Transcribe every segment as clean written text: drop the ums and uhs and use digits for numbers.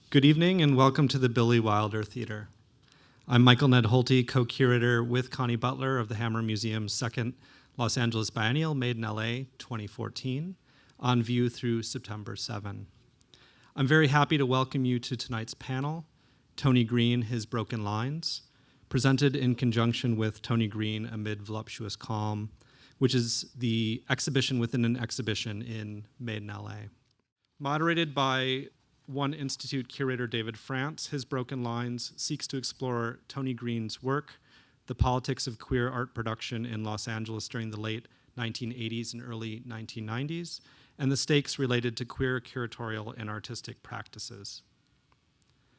Good evening and welcome to the Billy Wilder Theater. I'm Michael Ned Holty, co-curator with Connie Butler of the Hammer Museum's second Los Angeles Biennial, Made in LA 2014, on view through September 7. I'm very happy to welcome you to tonight's panel, Tony Greene, His Broken Lines, presented in conjunction with Tony Greene Amid Voluptuous Calm, which is the exhibition within an exhibition in Made in LA. Moderated by One Institute curator David Frantz, His Broken Lines seeks to explore Tony Greene's work, the politics of queer art production in Los Angeles during the late 1980s and early 1990s, and the stakes related to queer curatorial and artistic practices.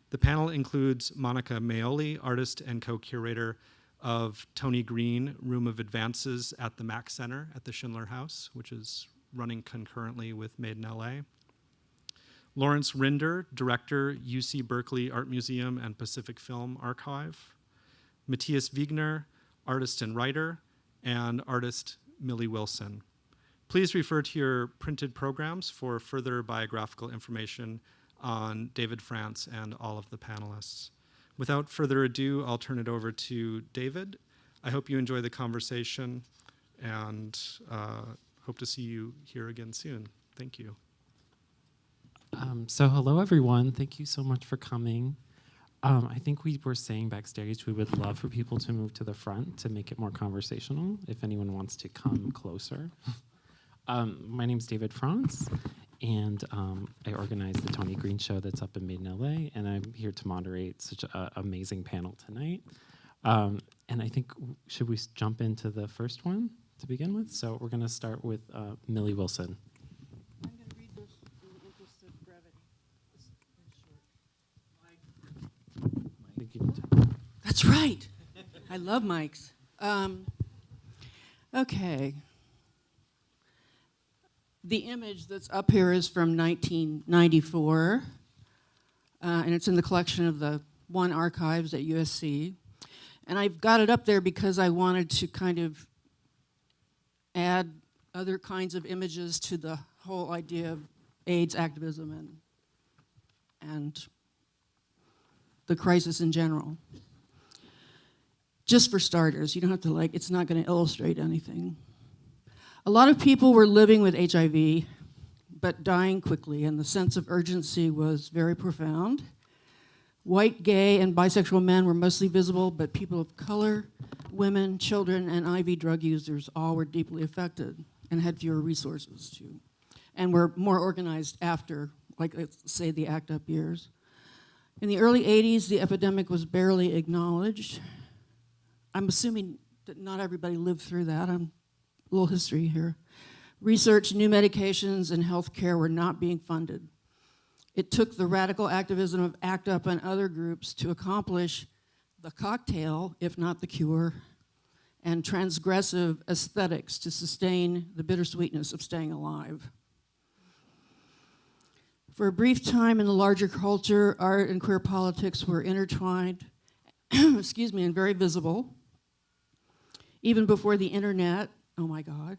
The panel includes Monica Majoli, artist and co-curator of Tony Greene, Room of Advances at the Mack Center at the Schindler House, which is running concurrently with Made in LA. Lawrence Rinder, director, UC Berkeley Art Museum and Pacific Film Archive. Matias Viegener, artist and writer, and artist Millie Wilson. Please refer to your printed programs for further biographical information on David Frantz and all of the panelists. Without further ado, I'll turn it over to David. I hope you enjoy the conversation and hope to see you here again soon. Thank you. So hello, everyone. Thank you so much for coming. I think we were saying backstage we would love for people to move to the front to make it more conversational, if anyone wants to come closer. My name's David Frantz, and I organize the Tony Greene show that's up in Made in LA, and I'm here to moderate such an amazing panel tonight. And I think, should we jump into the first one to begin with? So we're going to start with Millie Wilson. That's right. I love mics. Okay. The image that's up here is from 1994, and it's in the collection of the One Archives at USC. And I've got it up there because I wanted to kind of add other kinds of images to the whole idea of AIDS activism and the crisis in general. Just for starters, you don't have to it's not going to illustrate anything. A lot of people were living with HIV, but dying quickly, and the sense of urgency was very profound. White, gay, and bisexual men were mostly visible, but people of color, women, children, and IV drug users all were deeply affected and had fewer resources too, and were more organized after, let's say, the ACT UP years. In the early 80s, the epidemic was barely acknowledged. I'm assuming that not everybody lived through that. A little history here. Research, new medications, and healthcare were not being funded. It took the radical activism of ACT UP and other groups to accomplish the cocktail, if not the cure, and transgressive aesthetics to sustain the bittersweetness of staying alive. For a brief time in the larger culture, art and queer politics were intertwined, excuse me, and very visible. Even before the internet, oh my God,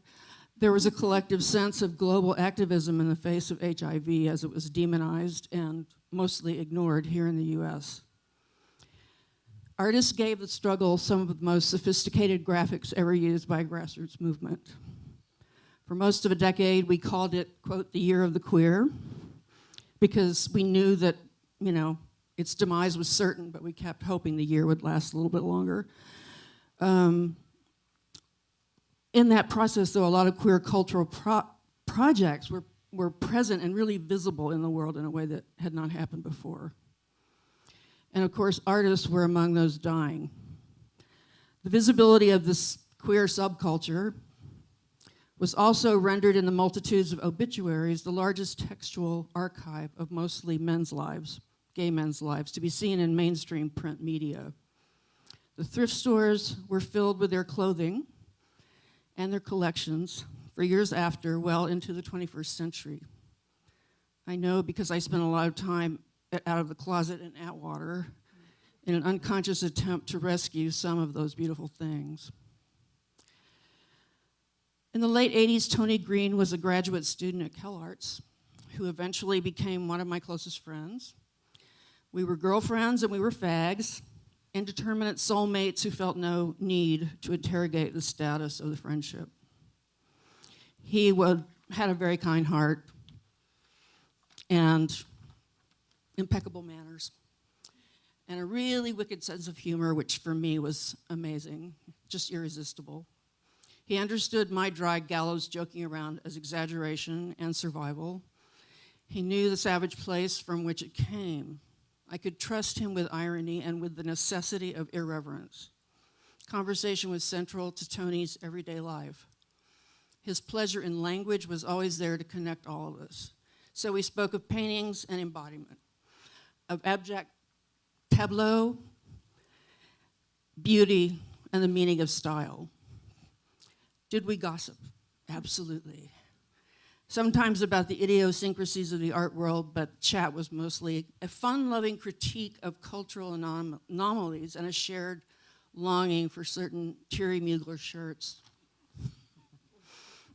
there was a collective sense of global activism in the face of HIV as it was demonized and mostly ignored here in the US. Artists gave the struggle some of the most sophisticated graphics ever used by a grassroots movement. For most of a decade, we called it, quote, the year of the queer, because we knew that, its demise was certain, but we kept hoping the year would last a little bit longer. In that process, though, a lot of queer cultural projects were present and really visible in the world in a way that had not happened before. And of course, artists were among those dying. The visibility of this queer subculture was also rendered in the multitudes of obituaries, the largest textual archive of mostly men's lives, gay men's lives, to be seen in mainstream print media. The thrift stores were filled with their clothing and their collections for years after, well into the 21st century. I know because I spent a lot of time out of the closet in Atwater in an unconscious attempt to rescue some of those beautiful things. In the late 80s, Tony Greene was a graduate student at CalArts who eventually became one of my closest friends. We were girlfriends and we were fags, indeterminate soulmates who felt no need to interrogate the status of the friendship. He had a very kind heart and impeccable manners, and a really wicked sense of humor, which for me was amazing, just irresistible. He understood my dry gallows joking around as exaggeration and survival. He knew the savage place from which it came. I could trust him with irony and with the necessity of irreverence. Conversation was central to Tony's everyday life. His pleasure in language was always there to connect all of us. So we spoke of paintings and embodiment, of abject tableau, beauty, and the meaning of style. Did we gossip? Absolutely. Sometimes about the idiosyncrasies of the art world, but chat was mostly a fun-loving critique of cultural anomalies and a shared longing for certain Thierry Mugler shirts.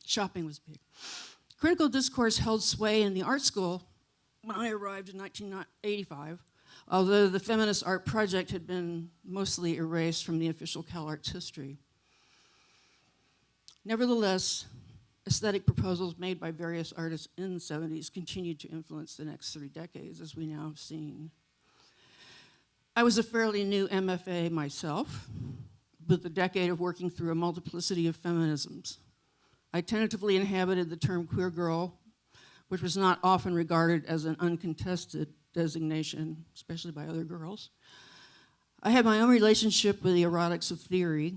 Shopping was big. Critical discourse held sway in the art school when I arrived in 1985, although the feminist art project had been mostly erased from the official CalArts history. Nevertheless, aesthetic proposals made by various artists in the 70s continued to influence the next 3 decades, as we now have seen. I was a fairly new MFA myself, with a decade of working through a multiplicity of feminisms. I tentatively inhabited the term queer girl, which was not often regarded as an uncontested designation, especially by other girls. I had my own relationship with the erotics of theory,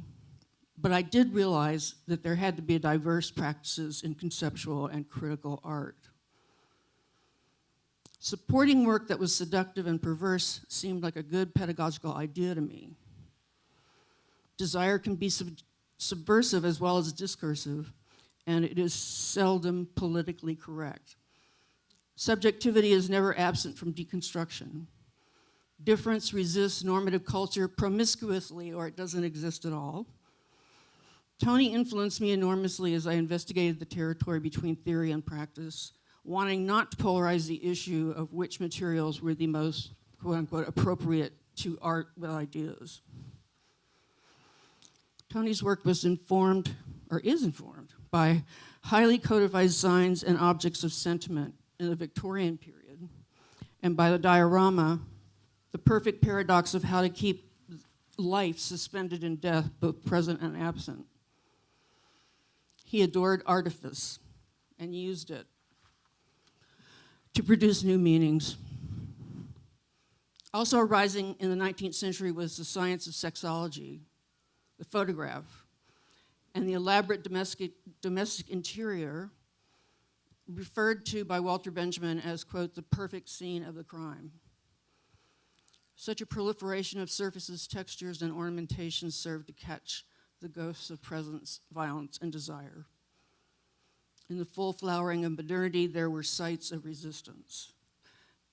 but I did realize that there had to be diverse practices in conceptual and critical art. Supporting work that was seductive and perverse seemed like a good pedagogical idea to me. Desire can be subversive as well as discursive, and it is seldom politically correct. Subjectivity is never absent from deconstruction. Difference resists normative culture promiscuously, or it doesn't exist at all. Tony influenced me enormously as I investigated the territory between theory and practice, wanting not to polarize the issue of which materials were the most, quote-unquote, appropriate to art with ideas. Tony's work was informed, or is informed, by highly codified signs and objects of sentiment in the Victorian period, and by the diorama, the perfect paradox of how to keep life suspended in death, both present and absent. He adored artifice and used it to produce new meanings. Also arising in the 19th century was the science of sexology, the photograph, and the elaborate domestic interior referred to by Walter Benjamin as, quote, the perfect scene of the crime. Such a proliferation of surfaces, textures, and ornamentations served to catch the ghosts of presence, violence, and desire. In the full flowering of modernity, there were sites of resistance.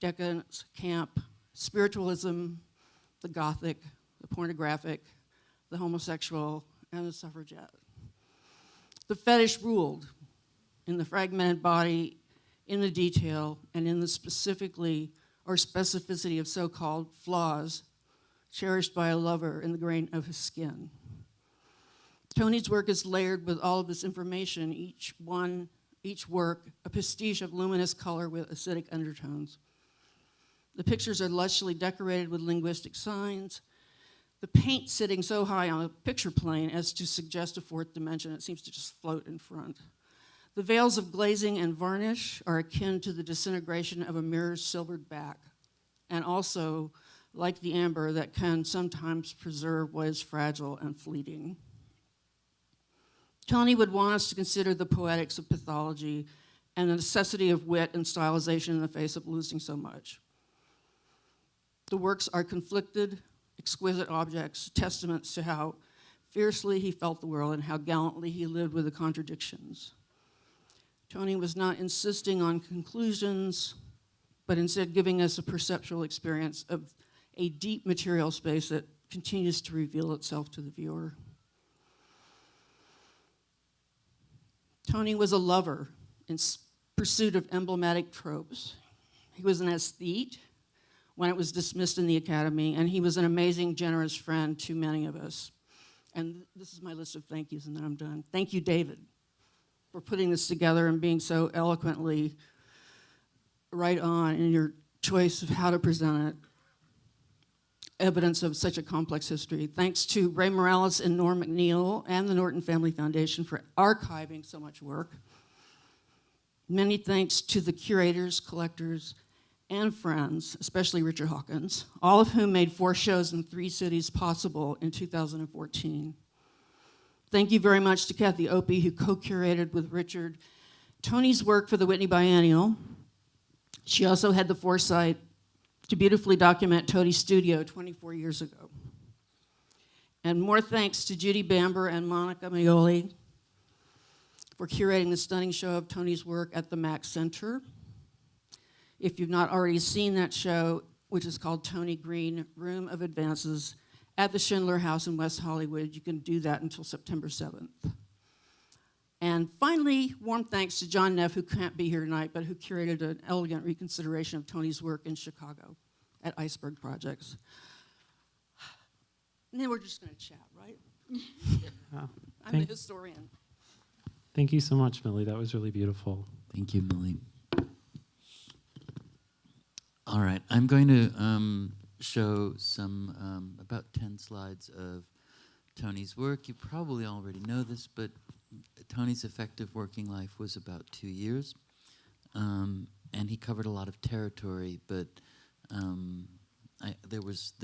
Decadence, camp, spiritualism, the Gothic, the pornographic, the homosexual, and the suffragette. The fetish ruled in the fragmented body, in the detail, and in the specificity of so-called flaws cherished by a lover in the grain of his skin. Tony's work is layered with all of this information, each work, a pastiche of luminous color with acidic undertones. The pictures are lushly decorated with linguistic signs, the paint sitting so high on a picture plane as to suggest a fourth dimension. It seems to just float in front. The veils of glazing and varnish are akin to the disintegration of a mirror's silvered back, and also, like the amber, that can sometimes preserve what is fragile and fleeting. Tony would want us to consider the poetics of pathology and the necessity of wit and stylization in the face of losing so much. The works are conflicted, exquisite objects, testaments to how fiercely he felt the world and how gallantly he lived with the contradictions. Tony was not insisting on conclusions, but instead giving us a perceptual experience of a deep material space that continues to reveal itself to the viewer. Tony was a lover in pursuit of emblematic tropes. He was an aesthete, when it was dismissed in the Academy, and he was an amazing, generous friend to many of us. And this is my list of thank yous, and then I'm done. Thank you, David, for putting this together and being so eloquently right on in your choice of how to present it. Evidence of such a complex history. Thanks to Ray Morales and Norm McNeil and the Norton Family Foundation for archiving so much work. Many thanks to the curators, collectors, and friends, especially Richard Hawkins, all of whom made 4 shows in 3 cities possible in 2014. Thank you very much to Kathy Opie, who co-curated with Richard Tony's work for the Whitney Biennial. She also had the foresight to beautifully document Toadie's studio 24 years ago. And more thanks to Judy Bamber and Monica Majoli for curating the stunning show of Tony's work at the Mack Center. If you've not already seen that show, which is called Tony Greene, Room of Advances, at the Schindler House in West Hollywood, you can do that until September 7th. And finally, warm thanks to John Neff, who can't be here tonight, but who curated an elegant reconsideration of Tony's work in Chicago at Iceberg Projects. And then we're just going to chat, right? I'm the historian. Thank you so much, Millie. That was really beautiful. Thank you, Millie. All right, I'm going to show some about 10 slides of Tony's work. You probably already know this, but Tony's effective working life was about 2 years, and he covered a lot of territory. But there was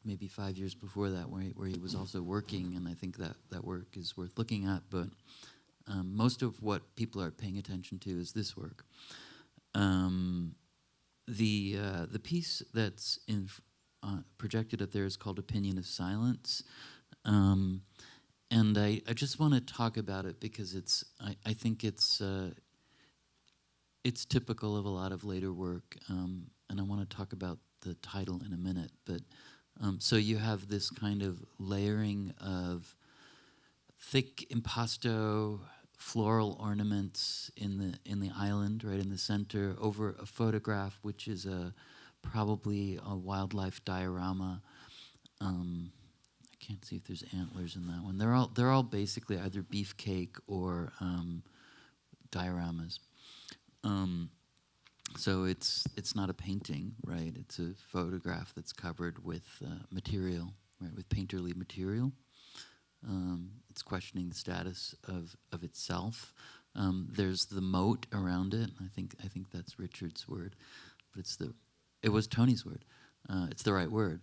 maybe 5 years before that where he was also working, and I think that work is worth looking at. But most of what people are paying attention to is this work. The piece that's projected up there is called "Opinion of Silence." And I just want to talk about it because I think it's typical of a lot of later work, and I want to talk about the title in a minute. But so you have this kind of layering of thick impasto floral ornaments in the island, right in the center, over a photograph which is probably a wildlife diorama. Can't see if there's antlers in that one. They're all basically either beefcake or dioramas. So it's not a painting, right? It's a photograph that's covered with material, right? With painterly material. It's questioning the status of itself. There's the moat around it. I think that's Richard's word, but it was Tony's word. It's the right word.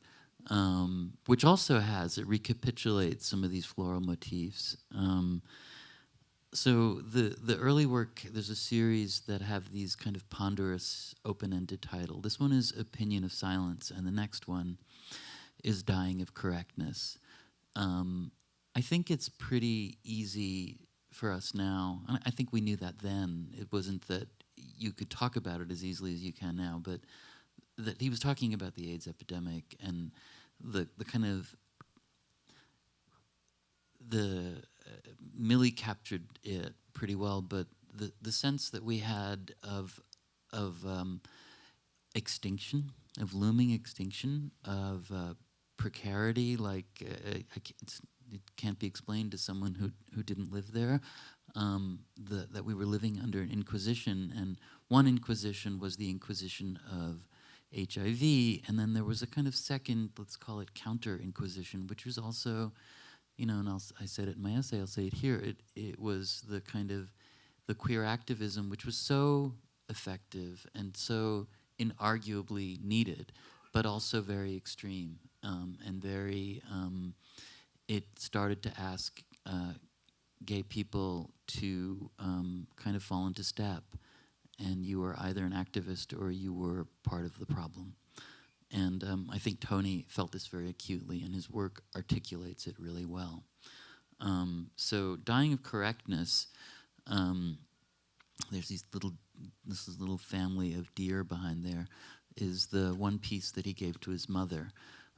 Which also it recapitulates some of these floral motifs. So the early work, there's a series that have these kind of ponderous, open-ended title. This one is Opinion of Silence, and the next one is Dying of Correctness. I think it's pretty easy for us now, and I think we knew that then. It wasn't that you could talk about it as easily as you can now, but that he was talking about the AIDS epidemic and the kind of Millie captured it pretty well, but the sense that we had of extinction, of looming extinction, of precarity, like it can't be explained to someone who didn't live there. That we were living under an inquisition, and one inquisition was the inquisition of HIV, and then there was a kind of second, let's call it counter-inquisition, which was also, and I said it in my essay, I'll say it here, it was the kind of the queer activism, which was so effective and so inarguably needed, but also very extreme, and very, it started to ask gay people to kind of fall into step. And you were either an activist or you were part of the problem. And I think Tony felt this very acutely, and his work articulates it really well. So Dying of Correctness, there's this little family of deer behind there, is the one piece that he gave to his mother.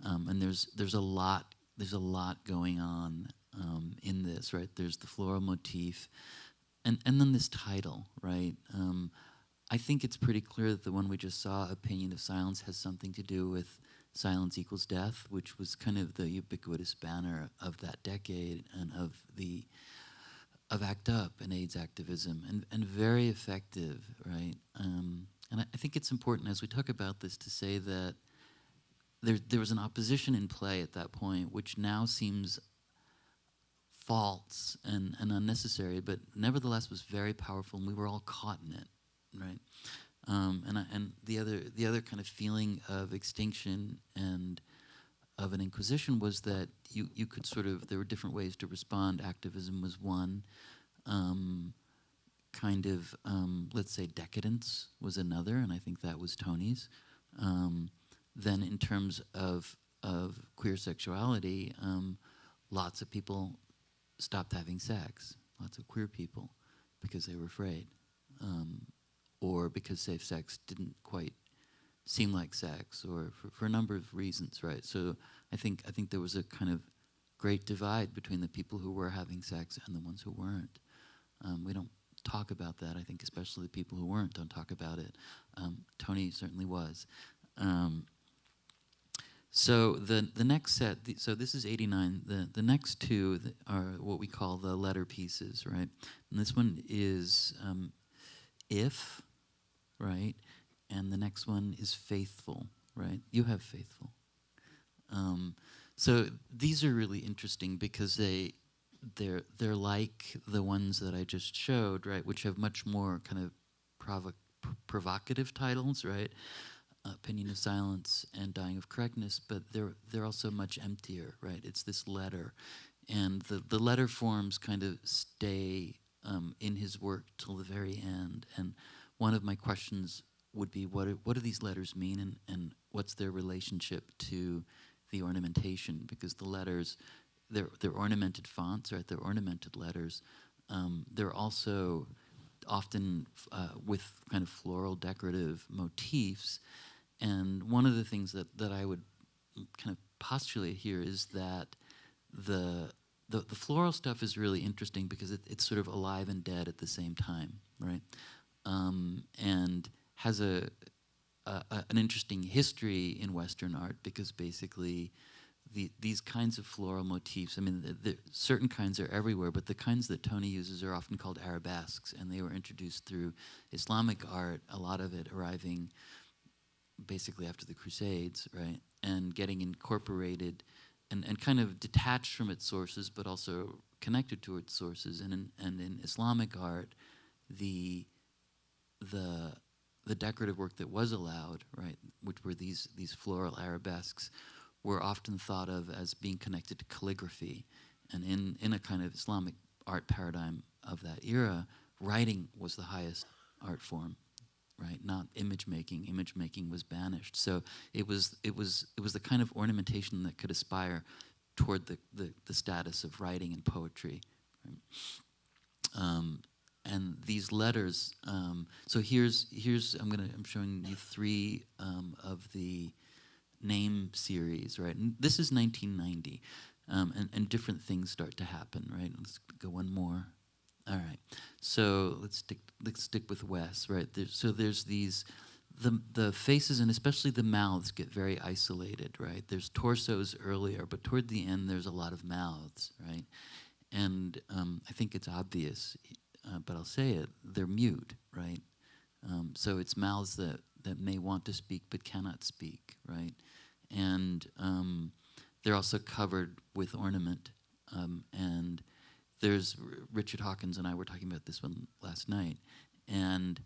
And there's a lot going on in this, right? There's the floral motif, and then this title, right? I think it's pretty clear that the one we just saw, Opinion of Silence, has something to do with silence equals death, which was kind of the ubiquitous banner of that decade and of ACT UP and AIDS activism, and very effective, right? And I think it's important as we talk about this to say that there was an opposition in play at that point, which now seems false and unnecessary, but nevertheless was very powerful, and we were all caught in it, right? And the other kind of feeling of extinction and of an inquisition was that you could sort of, there were different ways to respond. Activism was one. Let's say decadence was another, and I think that was Tony's. Then in terms of queer sexuality, lots of people stopped having sex, lots of queer people, because they were afraid. Or because safe sex didn't quite seem like sex, or for a number of reasons, right? So I think there was a kind of great divide between the people who were having sex and the ones who weren't. We don't talk about that. I think especially the people who weren't don't talk about it. Tony certainly was. So the next set, so this is 89. The next two are what we call the letter pieces, right? And this one is If, right? And the next one is Faithful, right? You have Faithful. So these are really interesting because they're like the ones that I just showed, right? Which have much more kind of provocative titles, right? Opinion of Silence and Dying of Correctness, but they're also much emptier, right? It's this letter, and the letter forms kind of stay in his work till the very end. And one of my questions would be, what do these letters mean, and what's their relationship to the ornamentation? Because the letters, they're ornamented fonts, right? They're ornamented letters. They're also often with kind of floral decorative motifs. And one of the things that I would kind of postulate here is that the floral stuff is really interesting because it's sort of alive and dead at the same time, right? And has an interesting history in Western art because basically these kinds of floral motifs, I mean, certain kinds are everywhere, but the kinds that Tony uses are often called arabesques, and they were introduced through Islamic art, a lot of it arriving basically after the Crusades, right? And getting incorporated and kind of detached from its sources, but also connected to its sources. And in Islamic art, the decorative work that was allowed, right, which were these floral arabesques, were often thought of as being connected to calligraphy. And in a kind of Islamic art paradigm of that era, writing was the highest art form, right? Not image making. Image making was banished. So it was the kind of ornamentation that could aspire toward the status of writing and poetry. Right? And these letters. So here's I'm showing you three of the name series, right? And this is 1990, and different things start to happen, right? Let's go one more. All right, so let's stick with Wes, right? There's these, the faces and especially the mouths get very isolated, right? There's torsos earlier, but toward the end there's a lot of mouths, right? And I think it's obvious, but I'll say it, they're mute, right? So it's mouths that may want to speak but cannot speak, right? And they're also covered with ornament, and there's Richard Hawkins and I were talking about this one last night, and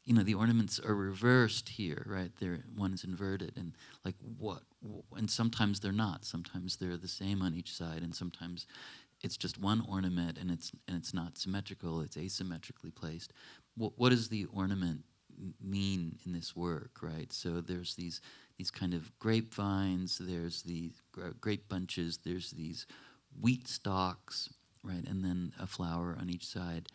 the ornaments are reversed here, right? One is inverted, and like what? And sometimes they're not. Sometimes they're the same on each side, and sometimes it's just one ornament, and it's not symmetrical. It's asymmetrically placed. What does the ornament mean in this work, right? So there's these kind of grapevines. There's these grape bunches. There's these wheat stalks. Right, and then a flower on each side,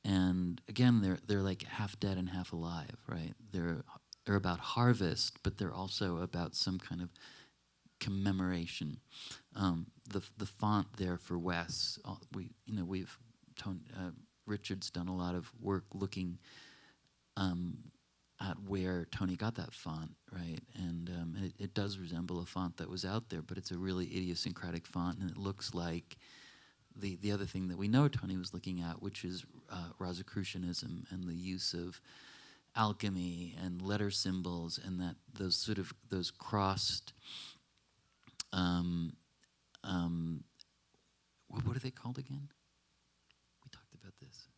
and again, they're like half dead and half alive. Right, they're about harvest, but they're also about some kind of commemoration. The font there for Wes, Richard's done a lot of work looking where Tony got that font, right? And it does resemble a font that was out there, but it's a really idiosyncratic font, and it looks like the other thing that we know Tony was looking at, which is Rosicrucianism and the use of alchemy and letter symbols, and that those crossed. What are they called again? We talked about this.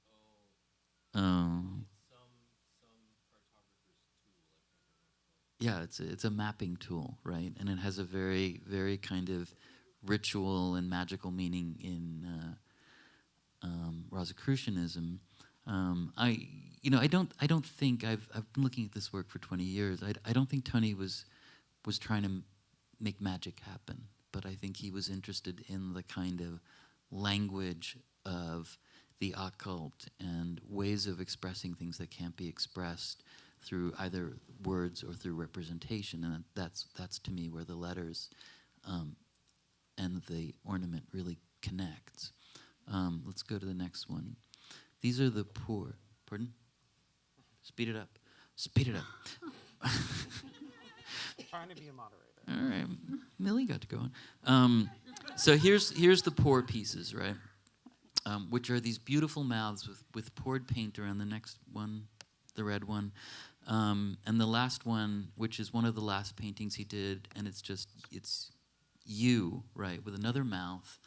Yeah, it's a mapping tool, right? And it has a very, very kind of ritual and magical meaning in Rosicrucianism. I don't think I've been looking at this work for 20 years. I don't think Tony was trying to make magic happen, but I think he was interested in the kind of language of the occult and ways of expressing things that can't be expressed through either words or through representation, and that's to me where the letters and the ornament really connects. Let's go to the next one. These are the poor. Pardon? Speed it up. Speed it up. Trying to be a moderator. All right, Millie got to go on. So here's the pour pieces, right? Which are these beautiful mouths with poured paint around the next one, the red one. And the last one, which is one of the last paintings he did, and it's you, right, with another mouth,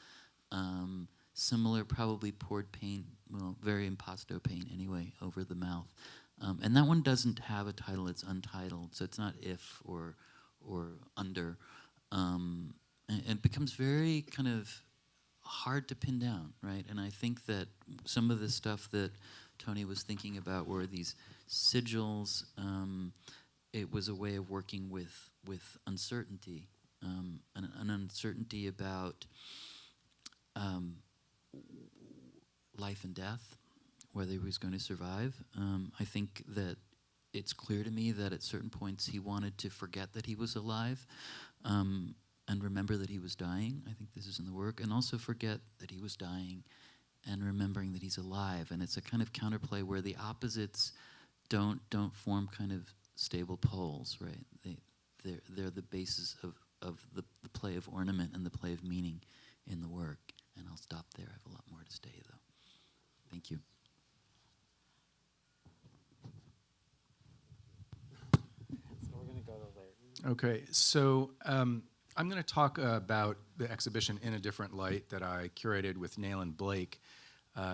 similar, probably poured paint, well, very impasto paint anyway, over the mouth. And that one doesn't have a title, it's untitled, so it's not if or under. And it becomes very kind of hard to pin down, right? And I think that some of the stuff that Tony was thinking about were these sigils. It was a way of working with uncertainty, an uncertainty about life and death, whether he was going to survive. I think that it's clear to me that at certain points he wanted to forget that he was alive and remember that he was dying. I think this is in the work. And also forget that he was dying and remembering that he's alive. And it's a kind of counterplay where the opposites don't form kind of stable poles, right? They're the basis of the play of ornament and the play of meaning in the work. And I'll stop there. I have a lot more to say, though. Thank you. So we're going to go to Larry. Okay, so I'm going to talk about the exhibition in a different light that I curated with Nayland Blake.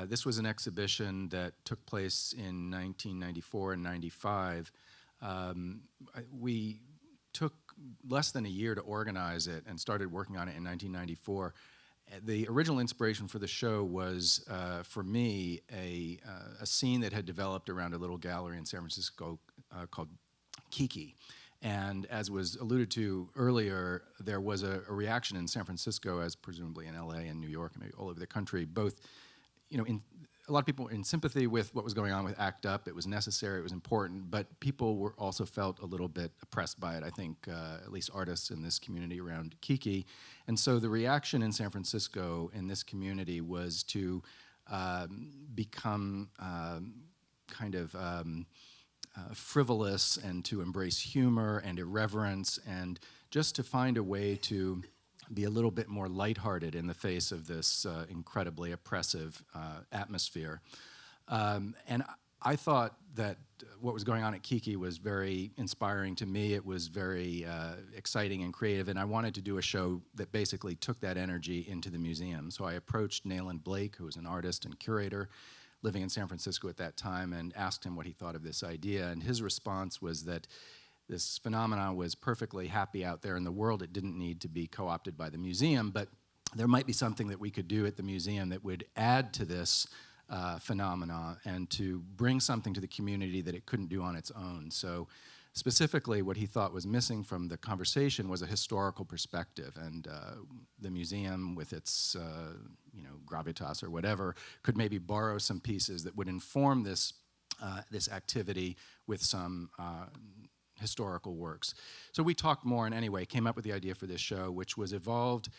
This was an exhibition that took place in 1994 and 95. We took less than a year to organize it and started working on it in 1994. The original inspiration for the show was, for me, a scene that had developed around a little gallery in San Francisco called Kiki. And as was alluded to earlier, there was a reaction in San Francisco, as presumably in LA and New York and maybe all over the country, both, a lot of people were in sympathy with what was going on with ACT UP. It was necessary, it was important, but people were also felt a little bit oppressed by it, I think, at least artists in this community around Kiki. And so the reaction in San Francisco in this community was to become frivolous and to embrace humor and irreverence and just to find a way to be a little bit more lighthearted in the face of this incredibly oppressive atmosphere. And I thought that what was going on at Kiki was very inspiring to me. It was very exciting and creative, and I wanted to do a show that basically took that energy into the museum. So I approached Nayland Blake, who was an artist and curator living in San Francisco at that time, and asked him what he thought of this idea. And his response was that this phenomenon was perfectly happy out there in the world. It didn't need to be co-opted by the museum, but there might be something that we could do at the museum that would add to this phenomena and to bring something to the community that it couldn't do on its own. So specifically, what he thought was missing from the conversation was a historical perspective, and the museum, with its gravitas or whatever, could maybe borrow some pieces that would inform this this activity with some historical works. So we talked more, and anyway, came up with the idea for this show, which was evolved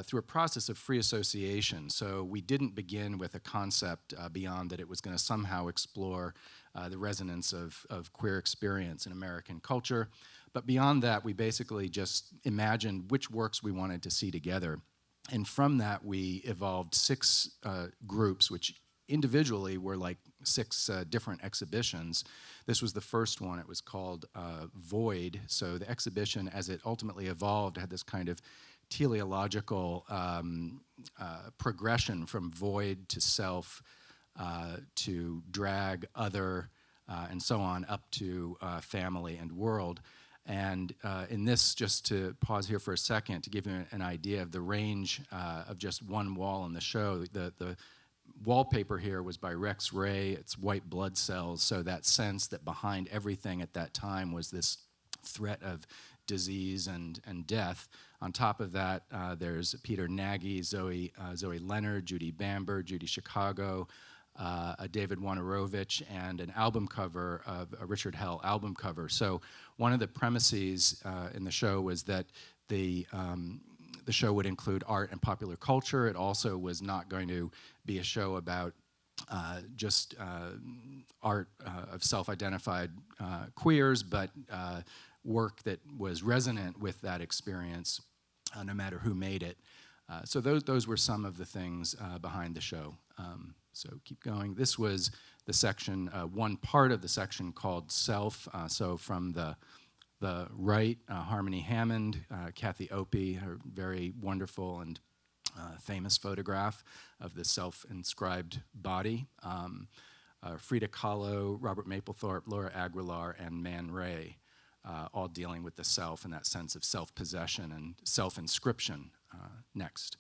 through a process of free association. So we didn't begin with a concept beyond that it was going to somehow explore the resonance of queer experience in American culture. But beyond that, we basically just imagined which works we wanted to see together. And from that, we evolved 6 groups, which individually were like 6 different exhibitions. This was the first one. It was called Void. So the exhibition, as it ultimately evolved, had this kind of teleological progression from void to self, to drag, other, and so on, up to family and world. And in this, just to pause here for a second to give you an idea of the range of just one wall in the show, the wallpaper here was by Rex Ray. It's white blood cells, so that sense that behind everything at that time was this threat of disease and death. On top of that, there's Peter Nagy, Zoe Leonard, Judy Bamber, Judy Chicago, a David Wojnarowicz, and an album cover of a Richard Hell album cover. So one of the premises in the show was that the show would include art and popular culture. It also was not going to be a show about just art of self-identified queers, but work that was resonant with that experience, no matter who made it. So those were some of the things behind the show. So keep going. This was the section, one part of the section called Self. So from the right, Harmony Hammond, Kathy Opie, her very wonderful and famous photograph of the self-inscribed body. Frida Kahlo, Robert Mapplethorpe, Laura Aguilar, and Man Ray, all dealing with the self and that sense of self-possession and self-inscription. Next.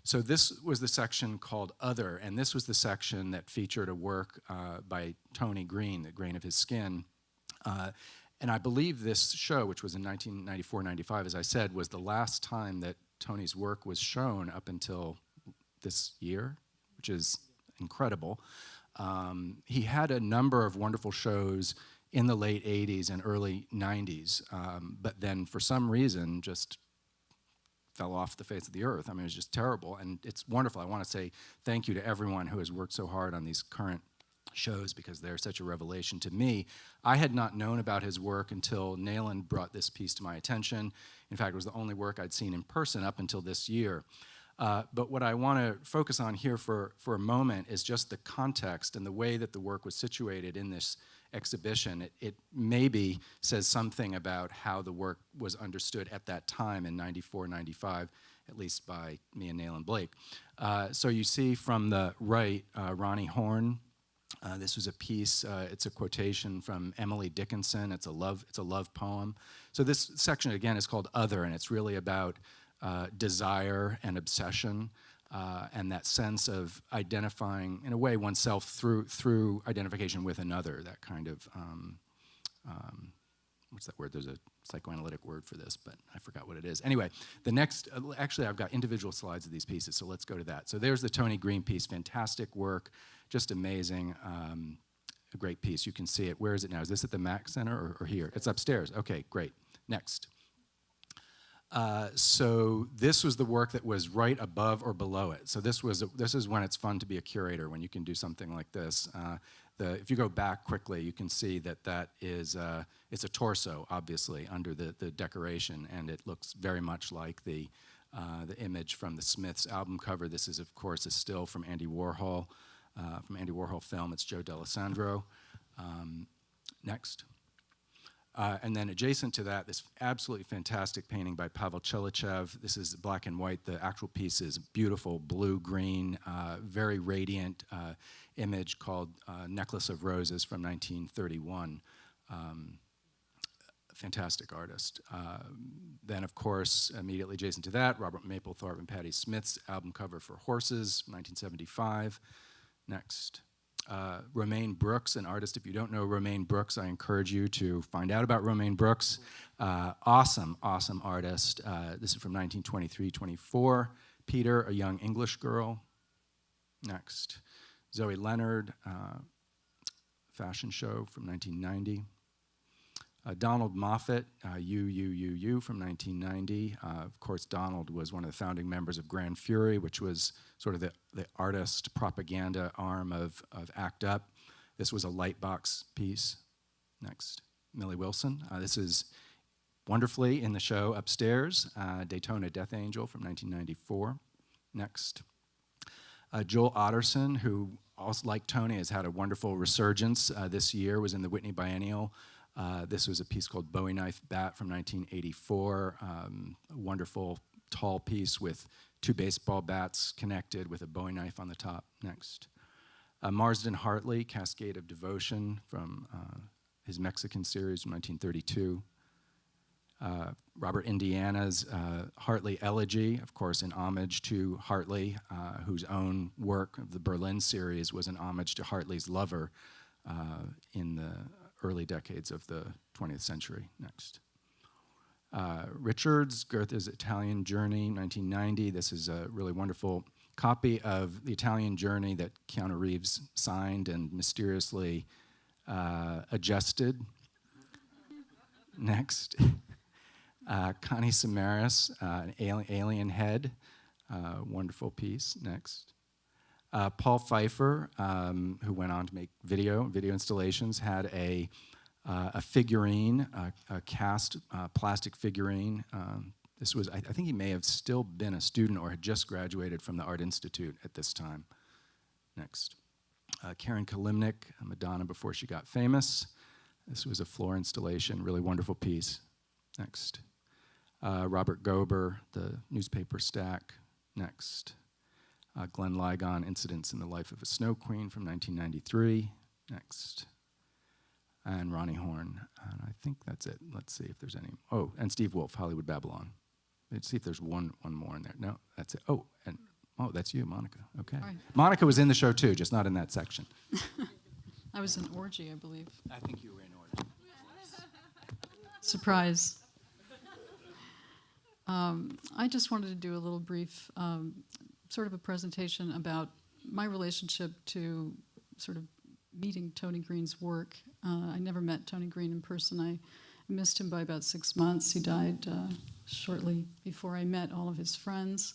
So this was the section called Other, and this was the section that featured a work by Tony Greene, The Grain of His Skin. And I believe this show, which was in 1994-95, as I said, was the last time that Tony's work was shown up until this year, which is incredible. He had a number of wonderful shows in the late 80s and early 90s, but then for some reason just fell off the face of the earth. I mean, it was just terrible, and it's wonderful. I want to say thank you to everyone who has worked so hard on these current shows because they're such a revelation to me. I had not known about his work until Nayland brought this piece to my attention. In fact, it was the only work I'd seen in person up until this year. But what I want to focus on here for a moment is just the context and the way that the work was situated in this exhibition. It maybe says something about how the work was understood at that time in 94, 95, at least by me and Nayland Blake. So you see from the right, Ronnie Horn. This was a piece, it's a quotation from Emily Dickinson. It's a love poem. So this section, again, is called Other, and it's really about desire and obsession, and that sense of identifying, in a way, oneself through identification with another, that kind of, what's that word? There's a psychoanalytic word for this, but I forgot what it is. Anyway, the next, actually I've got individual slides of these pieces, so let's go to that. So there's the Tony Greene piece, fantastic work, just amazing, a great piece. You can see it. Where is it now? Is this at the Mac Center or here? It's upstairs. Okay, great. Next. So this was the work that was right above or below it. So this is when it's fun to be a curator, when you can do something like this. If you go back quickly, you can see that is it's a torso, obviously, under the decoration, and it looks very much like the image from the Smiths album cover. This is, of course, a still from Andy Warhol film. It's Joe D'Alessandro. Next. And then adjacent to that, this absolutely fantastic painting by Pavel Tchelitchew. This is black and white. The actual piece is beautiful, blue-green, very radiant image called Necklace of Roses from 1931. Fantastic artist. Then, of course, immediately adjacent to that, Robert Mapplethorpe and Patti Smith's album cover for Horses, 1975. Next. Romaine Brooks, an artist. If you don't know Romaine Brooks, I encourage you to find out about Romaine Brooks. Awesome artist. This is from 1923-24. Peter, a young English girl. Next. Zoe Leonard, fashion show from 1990. Donald Moffett, You from 1990. Of course, Donald was one of the founding members of Grand Fury, which was sort of the artist propaganda arm of ACT UP. This was a lightbox piece. Next, Millie Wilson. This is wonderfully in the show upstairs, Daytona Death Angel from 1994. Next. Joel Otterson, who, also like Tony, has had a wonderful resurgence this year, was in the Whitney Biennial. This was a piece called Bowie Knife Bat from 1984, a wonderful tall piece with two baseball bats connected with a Bowie knife on the top. Next. Marsden Hartley, Cascade of Devotion from his Mexican series from 1932. Robert Indiana's Hartley Elegy, of course, in homage to Hartley, whose own work of the Berlin series was an homage to Hartley's lover in the early decades of the 20th century. Next. Richards, Goethe's Italian Journey, 1990. This is a really wonderful copy of the Italian Journey that Keanu Reeves signed and mysteriously adjusted. Next. Connie Samaras, an alien head, wonderful piece. Next. Paul Pfeiffer, who went on to make video installations, had a figurine, a cast plastic figurine. This was, I think he may have still been a student or had just graduated from the Art Institute at this time. Next. Karen Kalimnik, Madonna Before She Got Famous. This was a floor installation, really wonderful piece. Next. Robert Gober, The Newspaper Stack. Next. Glenn Ligon, Incidents in the Life of a Snow Queen from 1993. Next. And Ronnie Horn. And I think that's it. Let's see if there's any. Oh, and Steve Wolfe, Hollywood Babylon. Let's see if there's one more in there. No, that's it. Oh, that's you, Monica. Okay. Right. Monica was in the show too, just not in that section. I was in Orgy, I believe. I think you were in order. Surprise. I just wanted to do a little brief sort of a presentation about my relationship to sort of meeting Tony Greene's work. I never met Tony Greene in person. I missed him by about 6 months. He died shortly before I met all of his friends.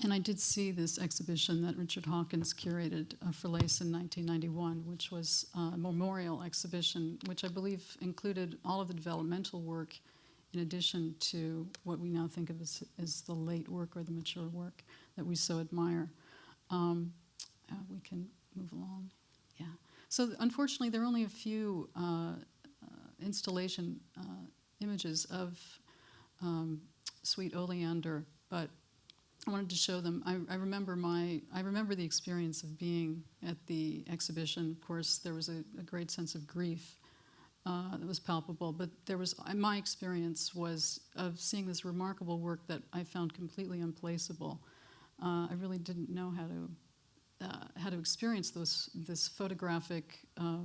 And I did see this exhibition that Richard Hawkins curated for Lace in 1991, which was a memorial exhibition, which I believe included all of the developmental work in addition to what we now think of as the late work or the mature work that we so admire. We can move along. Yeah. So unfortunately, there are only a few installation images of Sweet Oleander, but I wanted to show them. I remember the experience of being at the exhibition. Of course, there was a great sense of grief that was palpable, but my experience was of seeing this remarkable work that I found completely unplaceable. I really didn't know how to experience this photographic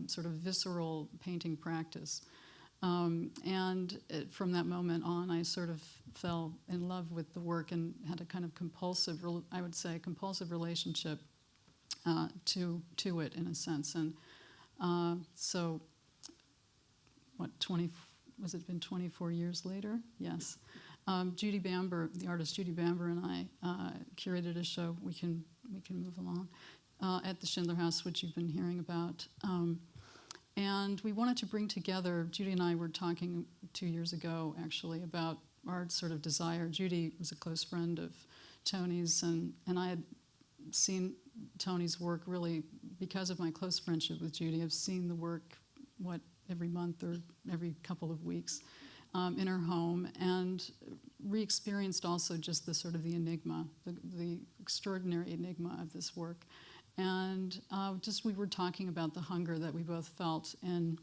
sort of visceral painting practice. And from that moment on, I sort of fell in love with the work and had a kind of compulsive relationship to it in a sense. And so, was it been 24 years later? Yes. Judy Bamber, the artist Judy Bamber, and I curated a show. We can move along at the Schindler House, which you've been hearing about. And we wanted to bring together, Judy and I were talking 2 years ago, actually, about our sort of desire. Judy was a close friend of Tony's, and I had seen Tony's work really because of my close friendship with Judy. I've seen the work, every month or every couple of weeks in her home, and re-experienced also just the sort of the enigma, the extraordinary enigma of this work. And we were talking about the hunger that we both felt in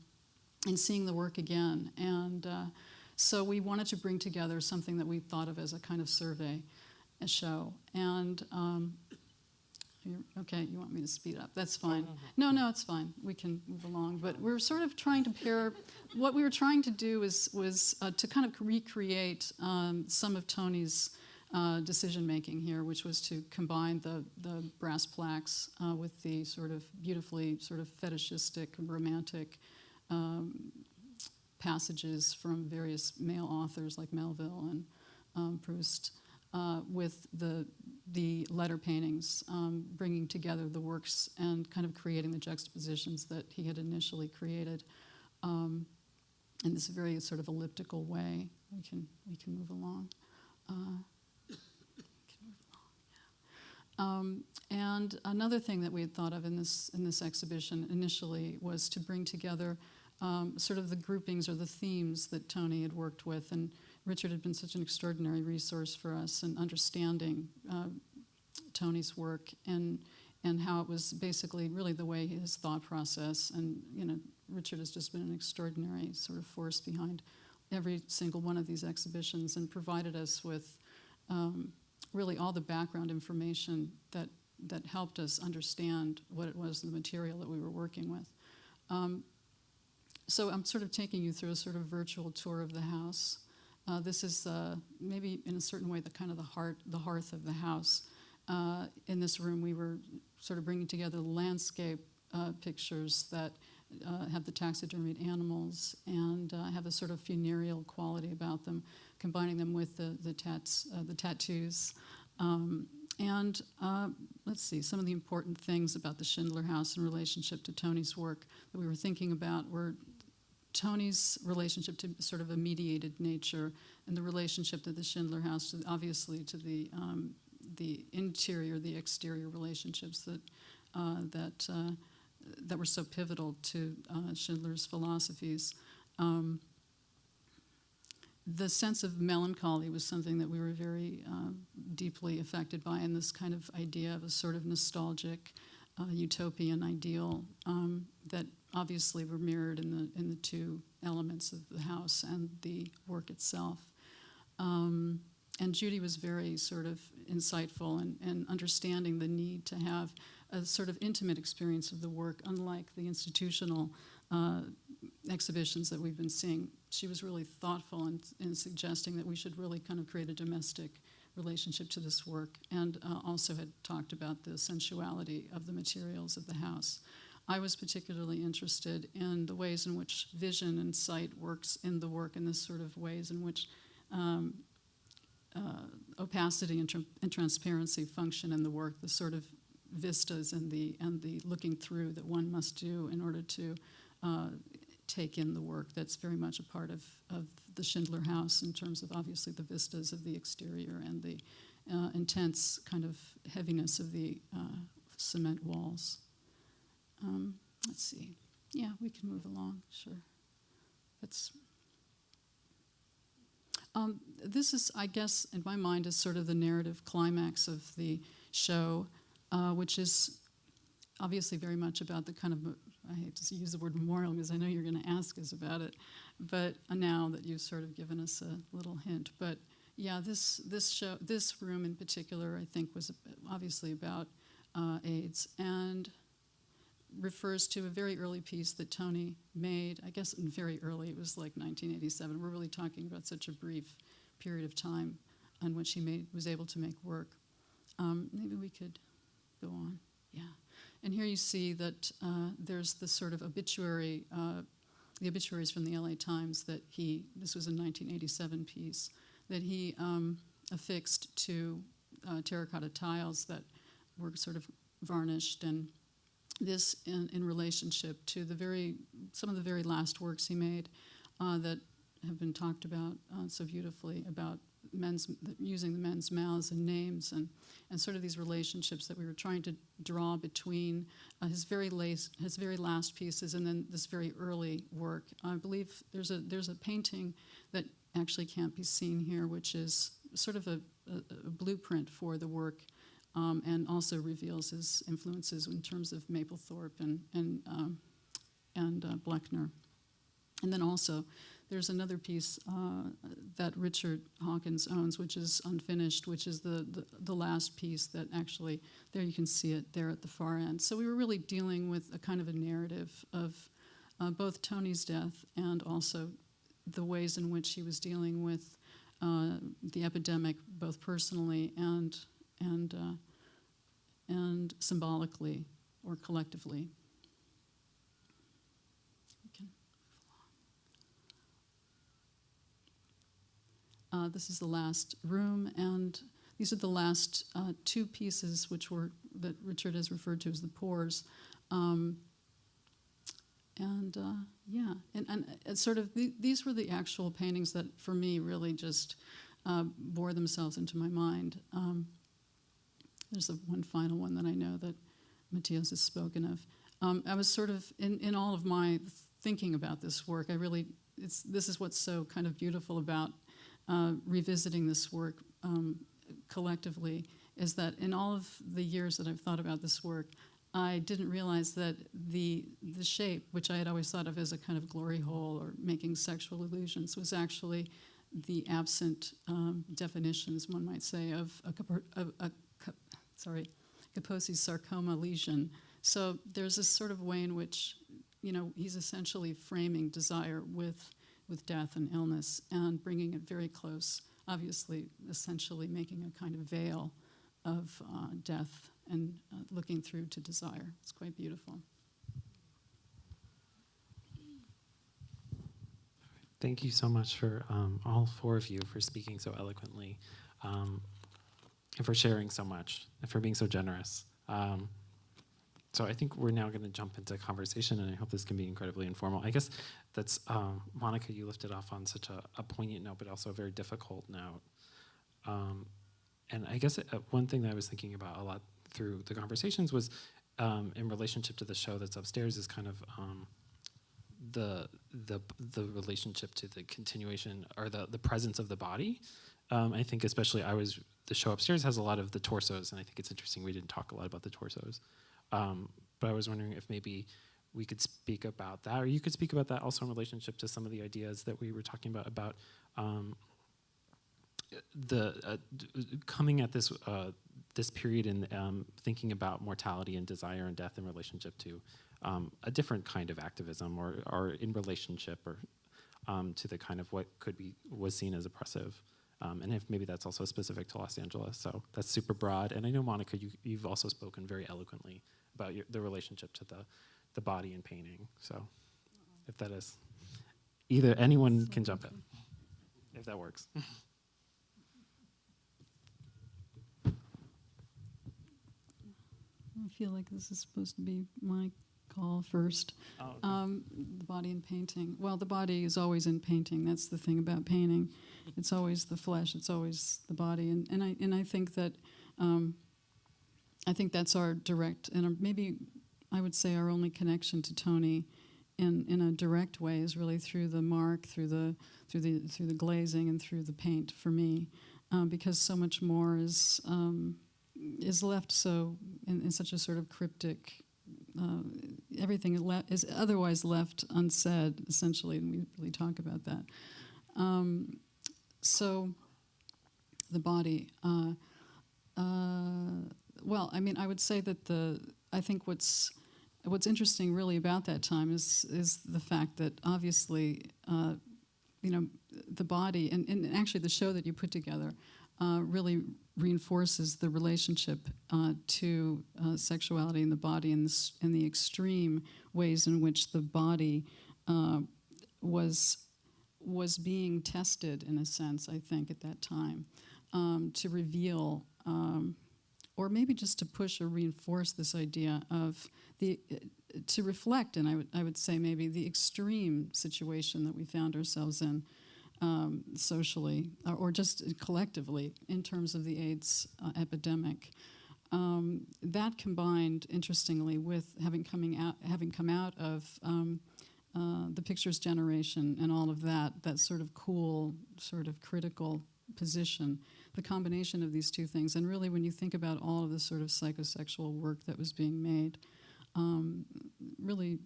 seeing the work again. And so we wanted to bring together something that we thought of as a kind of survey, a show. And okay, you want me to speed up? That's fine. No, it's fine. We can move along. But we're sort of trying to pair. What we were trying to do was to kind of recreate some of Tony's decision-making here, which was to combine the brass plaques with the sort of beautifully sort of fetishistic, romantic passages from various male authors like Melville and Proust, with the letter paintings, bringing together the works and kind of creating the juxtapositions that he had initially created in this very sort of elliptical way. We can move along. And another thing that we had thought of in this exhibition initially was to bring together sort of the groupings or the themes that Tony had worked with, and Richard had been such an extraordinary resource for us in understanding Tony's work and how it was basically really the way his thought process, and Richard has just been an extraordinary sort of force behind every single one of these exhibitions and provided us with really all the background information that helped us understand what it was, the material that we were working with. So I'm sort of taking you through a sort of virtual tour of the house. This is maybe in a certain way the kind of the hearth of the house. In this room, we were sort of bringing together landscape pictures that have the taxidermied animals and have a sort of funereal quality about them, combining them with the tattoos. And let's see, some of the important things about the Schindler House in relationship to Tony's work that we were thinking about were Tony's relationship to sort of a mediated nature, and the relationship to the Schindler House, obviously to the interior, the exterior relationships that were so pivotal to Schindler's philosophies. The sense of melancholy was something that we were very deeply affected by, and this kind of idea of a sort of nostalgic utopian ideal that obviously were mirrored in the two elements of the house and the work itself. And Judy was very sort of insightful and understanding the need to have a sort of intimate experience of the work, unlike the institutional exhibitions that we've been seeing. She was really thoughtful in suggesting that we should really kind of create a domestic relationship to this work, and also had talked about the sensuality of the materials of the house. I was particularly interested in the ways in which vision and sight works in the work, and this sort of ways in which opacity and transparency function in the work, the sort of vistas and the looking through that one must do in order to take in the work. That's very much a part of the Schindler House in terms of obviously the vistas of the exterior and the intense kind of heaviness of the cement walls. Let's see. Yeah, we can move along, sure. This is, I guess, in my mind, is sort of the narrative climax of the show, which is obviously very much about the kind of, I hate to use the word memorial because I know you're going to ask us about it, but now that you've sort of given us a little hint. But yeah, this room in particular, I think, was obviously about AIDS, and refers to a very early piece that Tony made. I guess very early, it was like 1987. We're really talking about such a brief period of time on which he was able to make work. Maybe we could go on. Yeah. And here you see that there's this sort of obituary, the obituaries from the LA Times that this was a 1987 piece, that he affixed to terracotta tiles that were sort of varnished, and this in relationship to some of the very last works he made that have been talked about so beautifully, about using the men's mouths and names, and sort of these relationships that we were trying to draw between his very last pieces and then this very early work. I believe there's a painting that actually can't be seen here, which is sort of a blueprint for the work, and also reveals his influences in terms of Mapplethorpe and Bleckner. And then also, there's another piece that Richard Hawkins owns, which is unfinished, which is the last piece that actually, there you can see it there at the far end. So we were really dealing with a kind of a narrative of both Tony's death and also the ways in which he was dealing with the epidemic, both personally and symbolically or collectively. We can move This is the last room, and these are the last two pieces that Richard has referred to as the pores. And sort of these were the actual paintings that, for me, really just bore themselves into my mind. There's one final one that I know that Matias has spoken of. I was sort of, in all of my thinking about this work, this is what's so kind of beautiful about revisiting this work collectively, is that in all of the years that I've thought about this work, I didn't realize that the shape, which I had always thought of as a kind of glory hole or making sexual illusions, was actually the absent definitions, one might say, of Kaposi's sarcoma lesion. So there's this sort of way in which, he's essentially framing desire with death and illness and bringing it very close, obviously, essentially making a kind of veil of death and looking through to desire. It's quite beautiful. Thank you so much for all four of you for speaking so eloquently, and for sharing so much, and for being so generous. So I think we're now going to jump into conversation, and I hope this can be incredibly informal. I guess that's, Monica, you lifted off on such a poignant note, but also a very difficult note. And I guess one thing that I was thinking about a lot through the conversations was in relationship to the show that's upstairs is kind of the relationship to the continuation or the presence of the body. I think especially the show upstairs has a lot of the torsos, and I think it's interesting we didn't talk a lot about the torsos. But I was wondering if maybe we could speak about that, or you could speak about that also in relationship to some of the ideas that we were talking about coming at this this period and thinking about mortality and desire and death in relationship to a different kind of activism, or in relationship, or to the kind of what was seen as oppressive. And if maybe that's also specific to Los Angeles. So that's super broad. And I know, Monica, you've also spoken very eloquently about the relationship to the body in painting. So if that is, either anyone can jump in, if that works. I feel like this is supposed to be my call first. Oh, okay. The body in painting. Well, the body is always in painting. That's the thing about painting. It's always the flesh. It's always the body. And I think that that's our direct, and maybe I would say our only connection to Tony in a direct way is really through the mark, through the glazing, and through the paint for me, because so much more is left so in such a sort of cryptic. Everything is otherwise left unsaid, essentially, and we really talk about that. So, the body. Well, I mean, I would say that I think what's interesting really about that time is the fact that obviously, the body and actually the show that you put together really reinforces the relationship to sexuality in the body and the extreme ways in which the body was being tested, in a sense, I think, at that time, to reveal, or maybe just to push or reinforce this idea of to reflect, and I would say maybe the extreme situation that we found ourselves in, socially, or just collectively, in terms of the AIDS epidemic. That combined, interestingly, with having come out of the pictures generation and all of that sort of cool, sort of critical position, the combination of these two things, and really when you think about all of the sort of psychosexual work that was being made, really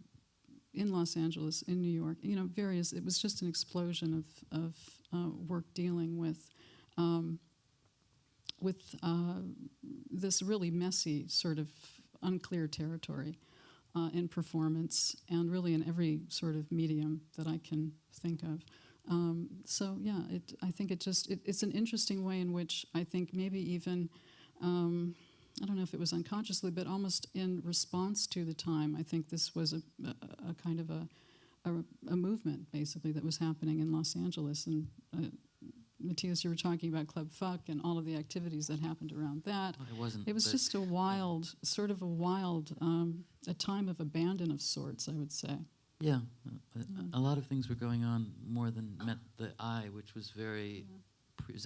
in Los Angeles, in New York, it was just an explosion of work dealing with this really messy, sort of unclear territory in performance, and really in every sort of medium that I can think of. So yeah, I think it's an interesting way in which I think maybe even, I don't know if it was unconsciously, but almost in response to the time, I think this was a kind of a movement, basically, that was happening in Los Angeles, and Matias, you were talking about Club Fuck and all of the activities that happened around that. Well, it wasn't. It was but- just a wild, a time of abandon of sorts, I would say. Yeah, a lot of things were going on more than met the eye, which was very.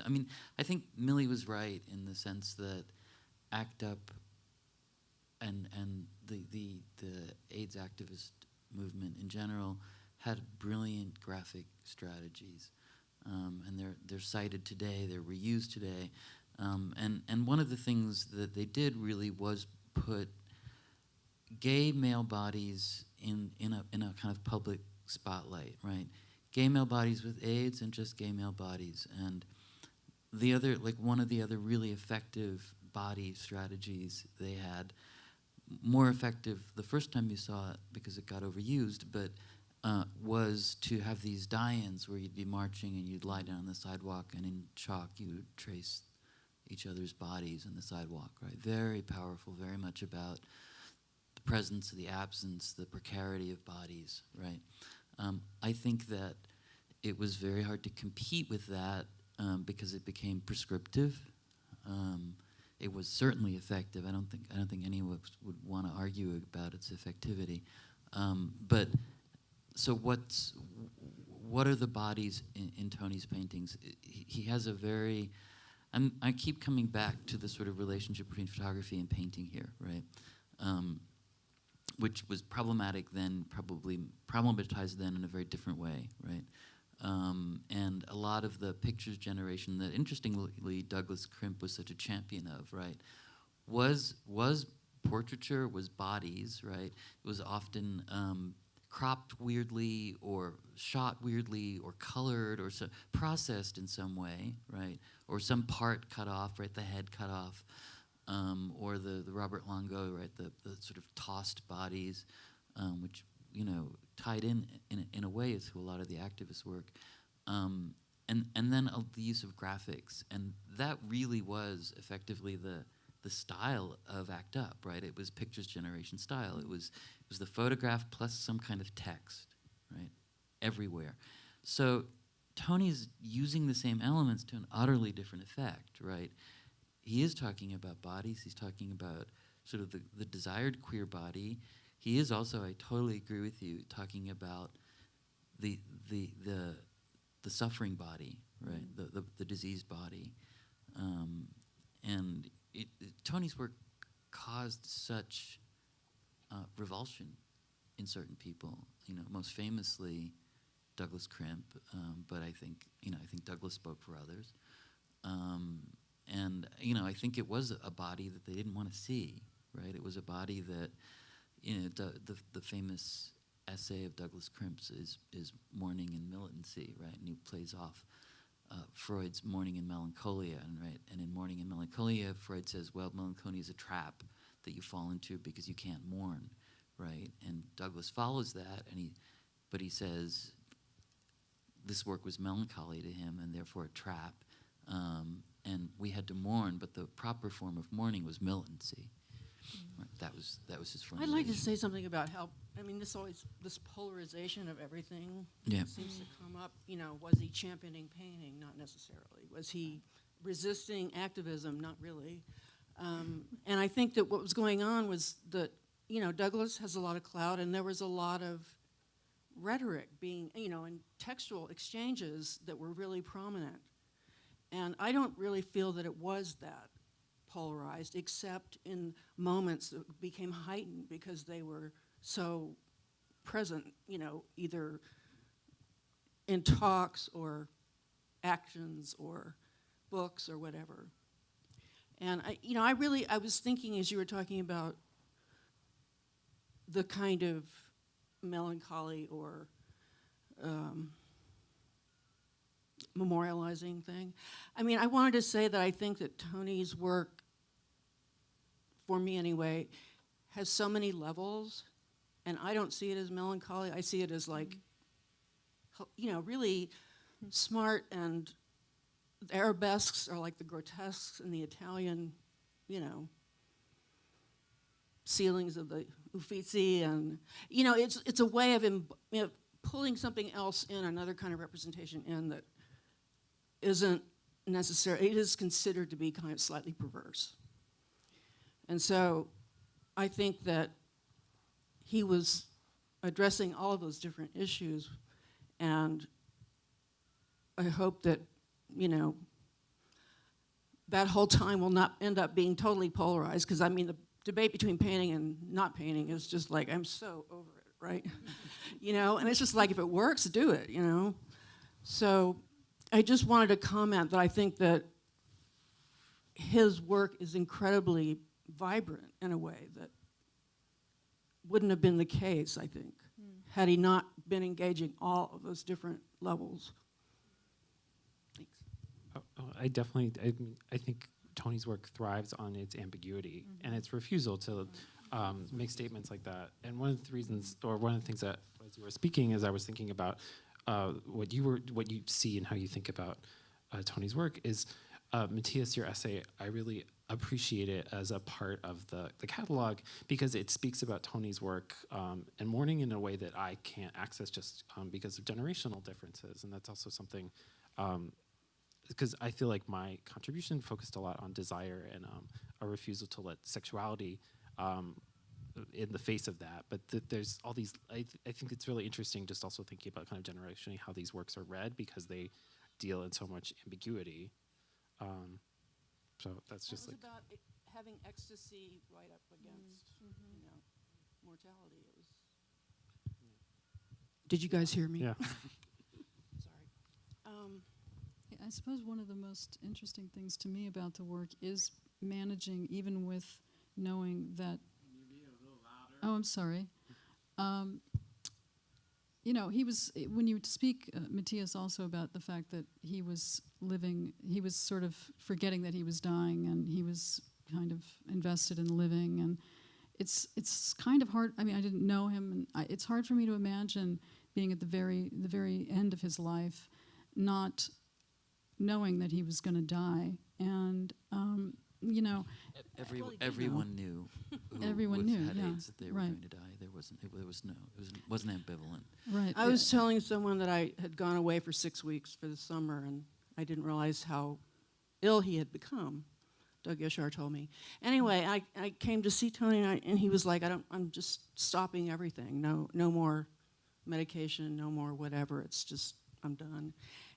I mean, I think Millie was right in the sense that ACT UP and the AIDS activist movement in general had brilliant graphic strategies, and they're cited today, they're reused today, and one of the things that they did really was put gay male bodies in a kind of public spotlight, right? Gay male bodies with AIDS and just gay male bodies. And the other, like one of the other really effective body strategies they had, more effective the first time you saw it because it got overused, but was to have these die-ins where you'd be marching and you'd lie down on the sidewalk and in chalk you would trace each other's bodies on the sidewalk, right? Very powerful, very much about the presence, the absence, the precarity of bodies, right? I think that it was very hard to compete with that because it became prescriptive. It was certainly effective. I don't think anyone would want to argue about its effectivity. But so what are the bodies in Tony's paintings? He has a very. I keep coming back to the sort of relationship between photography and painting here, right? Which was problematic then, probably problematized then in a very different way, right? And a lot of the pictures generation that, interestingly, Douglas Crimp was such a champion of, right, was portraiture, was bodies, right? It was often cropped weirdly or shot weirdly or colored or processed in some way, right? Or some part cut off, right, the head cut off. Or the Robert Longo, right, the sort of tossed bodies, which, you know, tied in a way to a lot of the activist work. And then the use of graphics. And that really was effectively the style of ACT UP, right? It was pictures generation style. It was the photograph plus some kind of text, right, everywhere. So Tony's using the same elements to an utterly different effect, right? He is talking about bodies. He's talking about sort of the desired queer body. He is also, I totally agree with you, talking about the suffering body, right? The diseased body. And Tony's work caused such revulsion in certain people. You know, most famously Douglas Crimp, but I think Douglas spoke for others. And, you know, I think it was a body that they didn't want to see, right? It was a body that, you know, the famous essay of Douglas Crimp's is Mourning and Militancy, right? And he plays off Freud's Mourning and Melancholia, and in Mourning and Melancholia, Freud says, well, melancholia is a trap that you fall into because you can't mourn, right? And Douglas follows that, but he says this work was melancholy to him and therefore a trap. And we had to mourn, but the proper form of mourning was militancy. Right? That was his I'd formulation. like to say something about how, I mean, this polarization of everything seems to come up. You know, was he championing painting? Not necessarily. Was he resisting activism? Not really. And I think that what was going on was that, you know, Douglas has a lot of clout, and there was a lot of rhetoric being, you know, and textual exchanges that were really prominent. And I don't really feel that it was that polarized, except in moments that became heightened because they were so present, you know, either in talks or actions or books or whatever. And I was thinking as you were talking about the kind of melancholy or memorializing thing. I mean, I wanted to say that I think that Tony's work, for me anyway, has so many levels, and I don't see it as melancholy. I see it as like, you know, really smart, and the arabesques are like the grotesques in the Italian, you know, ceilings of the Uffizi, and, you know, it's a way of pulling something else in, another kind of representation in that isn't necessary. It is considered to be kind of slightly perverse. And so I think that he was addressing all of those different issues, and I hope that, you know, that whole time will not end up being totally polarized, because I mean, the debate between painting and not painting is just like, I'm so over it, right? You know, and it's just like, if it works, do it, you know? So I just wanted to comment that I think that his work is incredibly vibrant in a way that wouldn't have been the case, I think, had he not been engaging all of those different levels. Thanks. I think Tony's work thrives on its ambiguity and its refusal to make statements like that. And one of the reasons, or one of the things that, as you were speaking, as I was thinking about what you see and how you think about Tony's work is, Matias, your essay, I really appreciate it as a part of the catalog because it speaks about Tony's work and mourning in a way that I can't access just because of generational differences. And that's also something, because I feel like my contribution focused a lot on desire and a refusal to let sexuality in the face of that. But there's all these, I think it's really interesting just also thinking about kind of generationally how these works are read because they deal in so much ambiguity. So that's just like... It was about having ecstasy right up against, you know, mortality. It was... Did you guys hear me? Yeah. Sorry. I suppose one of the most interesting things to me about the work is managing, even with knowing that... Can you be a little louder? Oh, I'm sorry. You know, he was, when you speak, Matias, also about the fact that he was living, he was sort of forgetting that he was dying, and he was kind of invested in living, and it's kind of hard. I mean, I didn't know him, and it's hard for me to imagine being at the very end of his life, not knowing that he was going to die, and you know, everyone knew. Everyone knew, had yeah, AIDS that they were right. going to die. There wasn't ambivalent. right. I was telling someone that I had gone away for 6 weeks for the summer, and I didn't realize how ill he had become. Doug Yashar told me. Anyway, I came to see Tony, and he was like, I'm just stopping everything. No more medication, no more whatever. It's just, I'm done.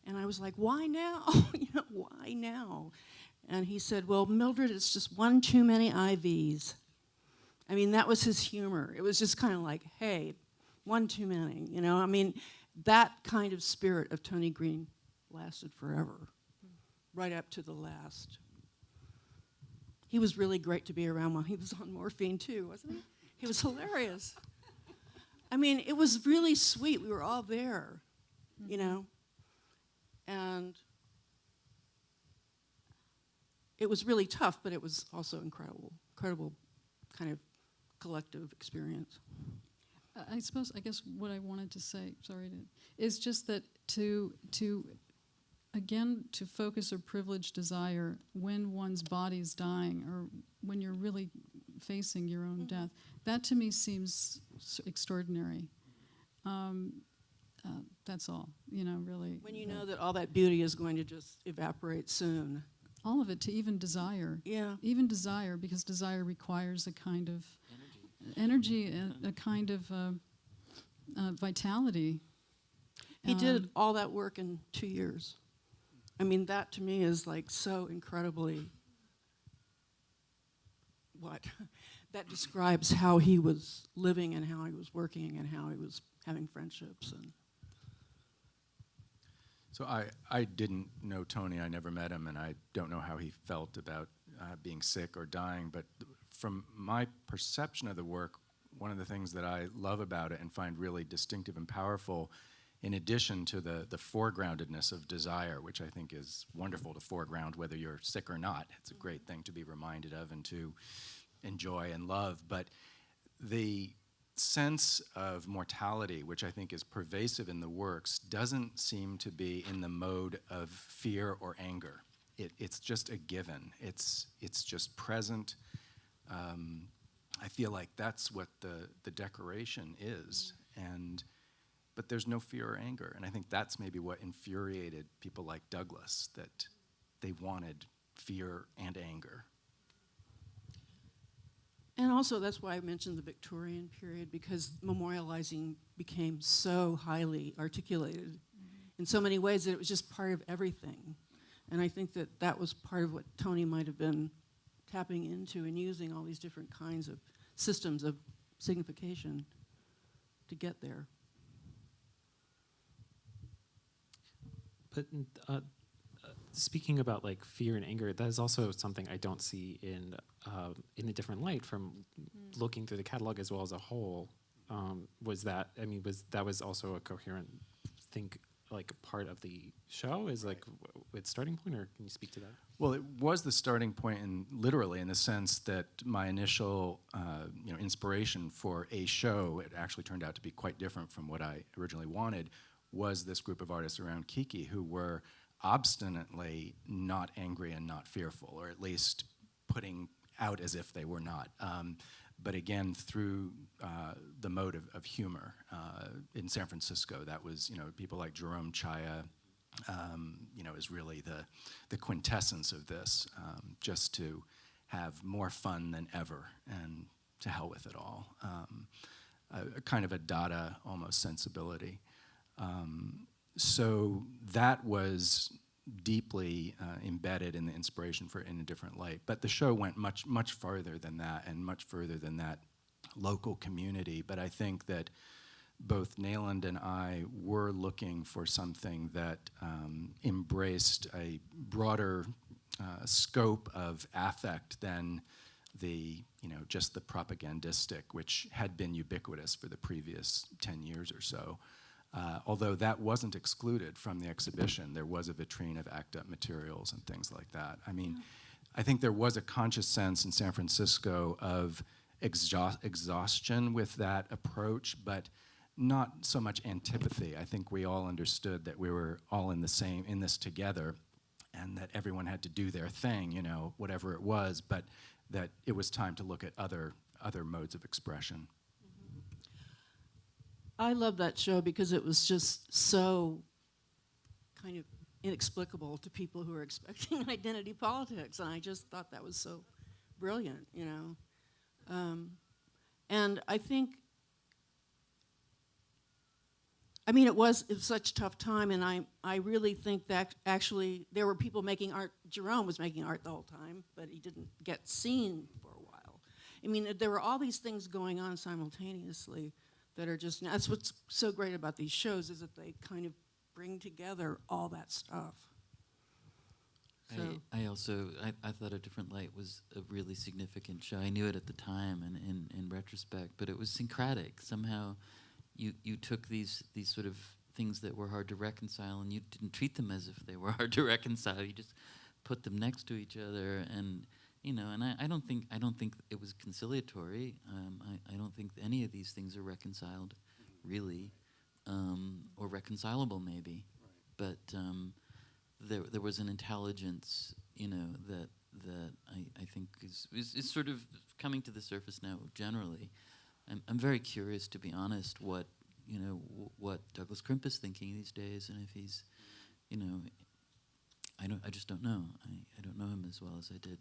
And I was like, why now? You know, why now? And he said, well, Mildred, it's just one too many IVs. I mean, that was his humor. It was just kind of like, hey, one too many, you know? I mean, that kind of spirit of Tony Greene lasted forever, right up to the last. He was really great to be around while he was on morphine, too, wasn't he? He was hilarious. I mean, it was really sweet. We were all there, you know? And it was really tough, but it was also incredible kind of collective experience. I guess what I wanted to say, is just that to focus or privilege desire when one's body's dying or when you're really facing your own death, that to me seems extraordinary. That's all, you know, really. When you know that all that beauty is going to just evaporate soon. All of it, to even desire. Yeah. Even desire, because desire requires a kind of energy and a kind of vitality. He did all that work in 2 years. I mean, that to me is like so incredibly, that describes how he was living and how he was working and how he was having friendships. And So I didn't know Tony. I never met him, and I don't know how he felt about being sick or dying. But from my perception of the work, one of the things that I love about it and find really distinctive and powerful, in addition to the foregroundedness of desire, which I think is wonderful to foreground whether you're sick or not. It's a great thing to be reminded of and to enjoy and love. But the sense of mortality, which I think is pervasive in the works, doesn't seem to be in the mode of fear or anger. It's just a given. It's just present. I feel like that's what the decoration is. but there's no fear or anger. And I think that's maybe what infuriated people like Douglas, that they wanted fear and anger. And also, that's why I mentioned the Victorian period, because memorializing became so highly articulated in so many ways that it was just part of everything. And I think that that was part of what Tony might have been tapping into and using all these different kinds of systems of signification to get there. But speaking about like fear and anger, that is also something I don't see in a different light from looking through the catalog as well as a whole. Was that also a coherent like part of the show? Is like its starting point, or can you speak to that? Well, it was the starting point, literally in the sense that my initial inspiration for a show, it actually turned out to be quite different from what I originally wanted, was this group of artists around Kiki who were obstinately not angry and not fearful, or at least putting out as if they were not. But again, through the mode of humor. In San Francisco, that was, people like Jerome Chaya, is really the quintessence of this, just to have more fun than ever and to hell with it all. A kind of a Dada almost sensibility. So that was deeply embedded in the inspiration for In a Different Light. But the show went much, much farther than that, and much further than that local community. But I think that both Nayland and I were looking for something that embraced a broader scope of affect than the, just the propagandistic, which had been ubiquitous for the previous 10 years or so. Although that wasn't excluded from the exhibition, there was a vitrine of ACT UP materials and things like that. I mean, I think there was a conscious sense in San Francisco of exhaustion with that approach, but not so much antipathy. I think we all understood that we were all in this together, and that everyone had to do their thing, whatever it was, but that it was time to look at other modes of expression. I love that show because it was just so kind of inexplicable to people who are expecting identity politics, and I just thought that was so brilliant, And I think, it was such a tough time, and I really think that actually there were people making art. Jerome was making art the whole time, but he didn't get seen for a while. There were all these things going on simultaneously that are just, that's what's so great about these shows, is that they kind of bring together all that stuff. So. I thought A Different Light was a really significant show. I knew it at the time and in retrospect, but it was syncretic. Somehow you took these sort of things that were hard to reconcile, and you didn't treat them as if they were hard to reconcile. You just put them next to each other, and and I don't think it was conciliatory. I don't think any of these things are reconciled, really, or reconcilable maybe. Right. But there was an intelligence, that I think is sort of coming to the surface now. Generally, I'm very curious, to be honest, what Douglas Crimp is thinking these days, and if he's, I just don't know. I don't know him as well as I did.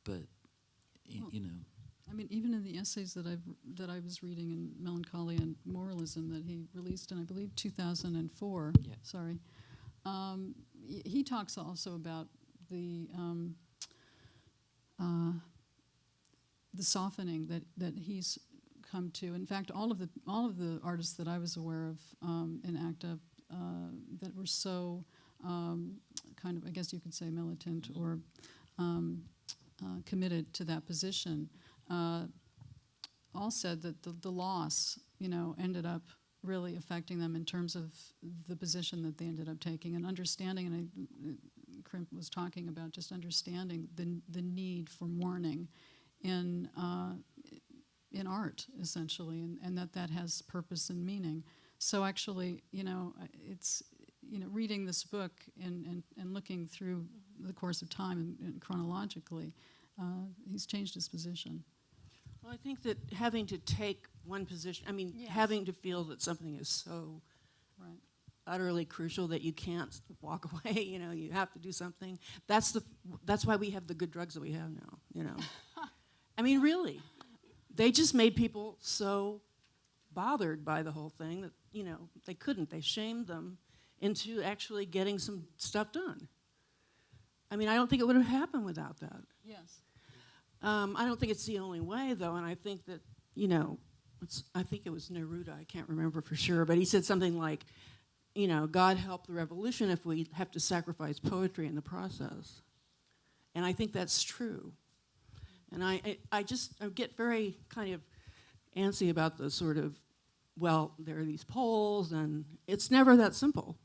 But even in the essays that I was reading in Melancholy and Moralism that he released in, I believe, 2004. Yeah. Sorry. He talks also about the softening that he's come to. In fact, all of the artists that I was aware of in ACT UP that were so kind of, I guess you could say, militant or committed to that position, all said that the loss, ended up really affecting them in terms of the position that they ended up taking and understanding. And Crimp was talking about just understanding the need for mourning in art, essentially, and that has purpose and meaning. So actually, it's reading this book and looking through the course of time and chronologically, he's changed his position. Well, I think that having to take one position. I mean, Yes. having to feel that something is so Right. utterly crucial that you can't walk away. You know, you have to do something. That's why we have the good drugs that we have now. You know, I mean, really, they just made people so bothered by the whole thing that they couldn't. They shamed them into actually getting some stuff done. I mean, I don't think it would have happened without that. Yes. I don't think it's the only way, though, and I think that, I think it was Neruda, I can't remember for sure, but he said something like, God help the revolution if we have to sacrifice poetry in the process. And I think that's true. And I get very kind of antsy about the sort of, well, there are these polls, and it's never that simple.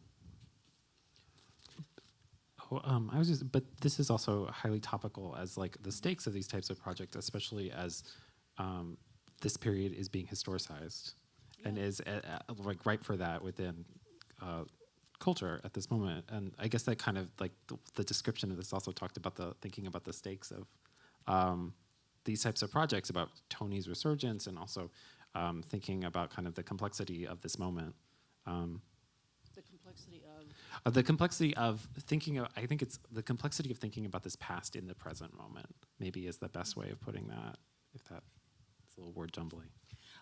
But this is also highly topical as like the stakes of these types of projects, especially as this period is being historicized and is like ripe for that within culture at this moment. And I guess that kind of like the description of this also talked about thinking about the stakes of these types of projects, about Tony's resurgence, and also thinking about kind of the complexity of this moment. The complexity of thinking of, I think it's the complexity of thinking about this past in the present moment, maybe is the best way of putting that, if that's a little word jumbly.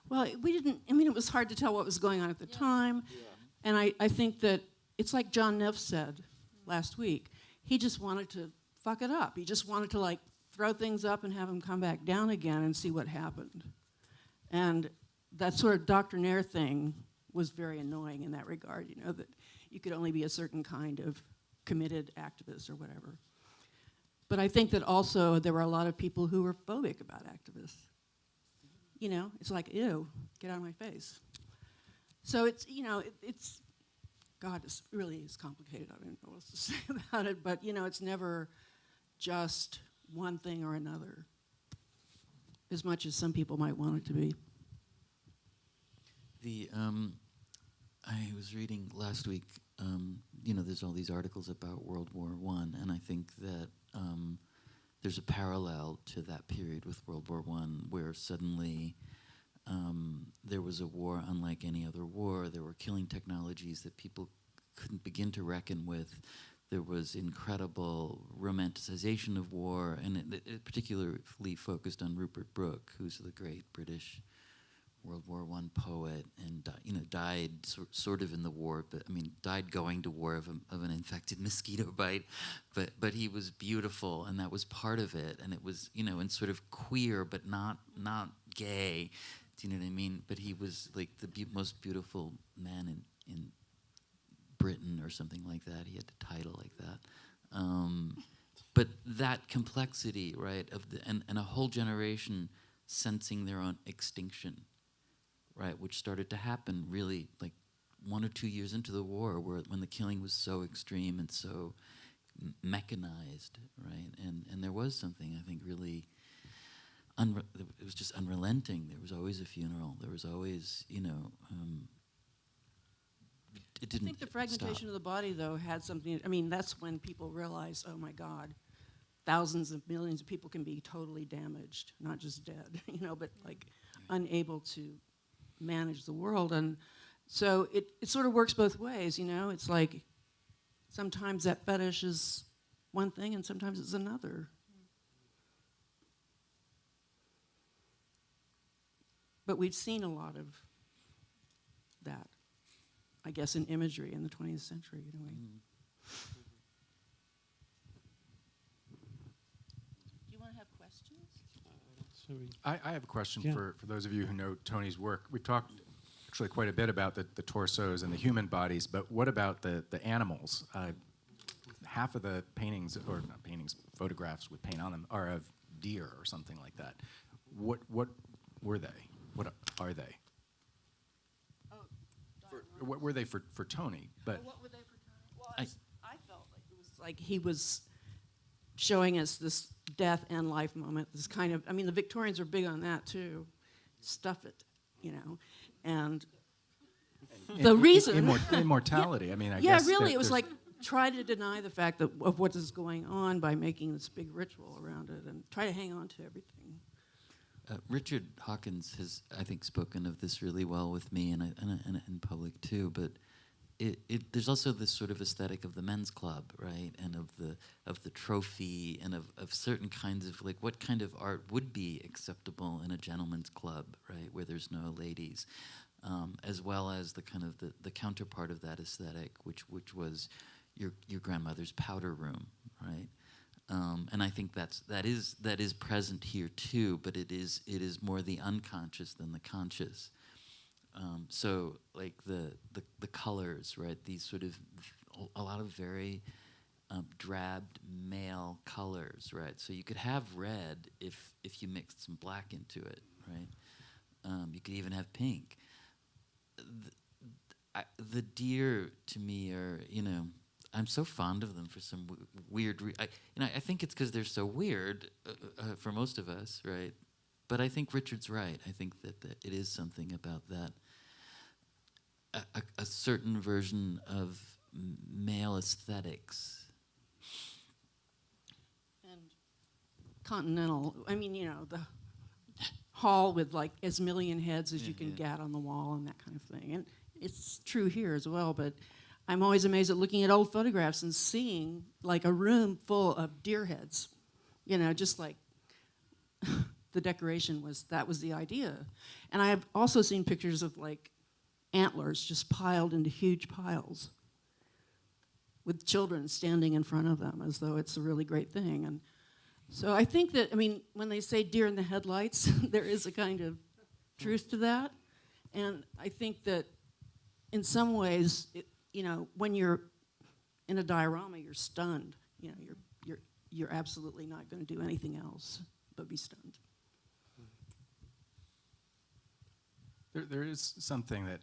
Well, it was hard to tell what was going on at the time. Yeah. And I think that it's like John Neff said last week. He just wanted to fuck it up. He just wanted to like throw things up and have them come back down again and see what happened. And that sort of doctrinaire thing was very annoying in that regard, that you could only be a certain kind of committed activist or whatever. But I think that also there were a lot of people who were phobic about activists. It's like, ew, get out of my face. So it's, God, it really is complicated. I don't know what else to say about it, but, it's never just one thing or another, as much as some people might want it to be. I was reading last week, there's all these articles about World War I, and I think that there's a parallel to that period with World War I, where suddenly there was a war unlike any other war. There were killing technologies that people couldn't begin to reckon with. There was incredible romanticization of war, and it particularly focused on Rupert Brooke, who's the great British World War I poet, and died sort of in the war, but died going to war of an infected mosquito bite, but he was beautiful, and that was part of it, and it was and sort of queer, but not gay. Do you know what I mean? But he was like the most beautiful man in Britain or something like that. He had a title like that. But that complexity, right, and a whole generation sensing their own extinction, right, which started to happen really like 1 or 2 years into the war, when the killing was so extreme and so mechanized, right, and there was something I think really, it was just unrelenting. There was always a funeral. There was always, it didn't. I think the fragmentation of the body, though, had something. That's when people realized, oh my God, thousands of millions of people can be totally damaged, not just dead, but like unable to manage the world. And so it sort of works both ways, It's like sometimes that fetish is one thing and sometimes it's another. But we've seen a lot of that, I guess, in imagery in the 20th century, in a way. Do you want to have questions? I have a question for those of you who know Tony's work. We've talked actually quite a bit about the torsos and the human bodies, but what about the animals? Half of the paintings, or not paintings, photographs with paint on them, are of deer or something like that. What were they? What are they? What were they for Tony? But what were they for Tony? Well, I felt like it was like he was showing us this death and life moment. This kind of, the Victorians were big on that too. Stuff it, and the reason immortality. I yeah, guess really, it was like try to deny the fact of what is going on by making this big ritual around it, and try to hang on to everything. Richard Hawkins has, I think, spoken of this really well with me and in public too. But there's also this sort of aesthetic of the men's club, right, and of the trophy, and of certain kinds of, like, what kind of art would be acceptable in a gentleman's club, right, where there's no ladies, as well as the kind of the counterpart of that aesthetic, which was your grandmother's powder room, right. And I think that is present here too, but it is more the unconscious than the conscious. So like the colors, right? These sort of a lot of very drabbed male colors, right? So you could have red if you mixed some black into it, right? You could even have pink. The deer to me are, I'm so fond of them for some weird I think it's because they're so weird for most of us, right? But I think Richard's right. I think that it is something about that. A certain version of male aesthetics. And continental, the hall with like as million heads as you can get on the wall and that kind of thing. And it's true here as well, but I'm always amazed at looking at old photographs and seeing like a room full of deer heads, just like the decoration was the idea. And I've also seen pictures of like antlers just piled into huge piles with children standing in front of them as though it's a really great thing. And so I think that, when they say deer in the headlights, there is a kind of truth to that. And I think that in some ways, when you're in a diorama, you're stunned. You're absolutely not going to do anything else but be stunned. There is something that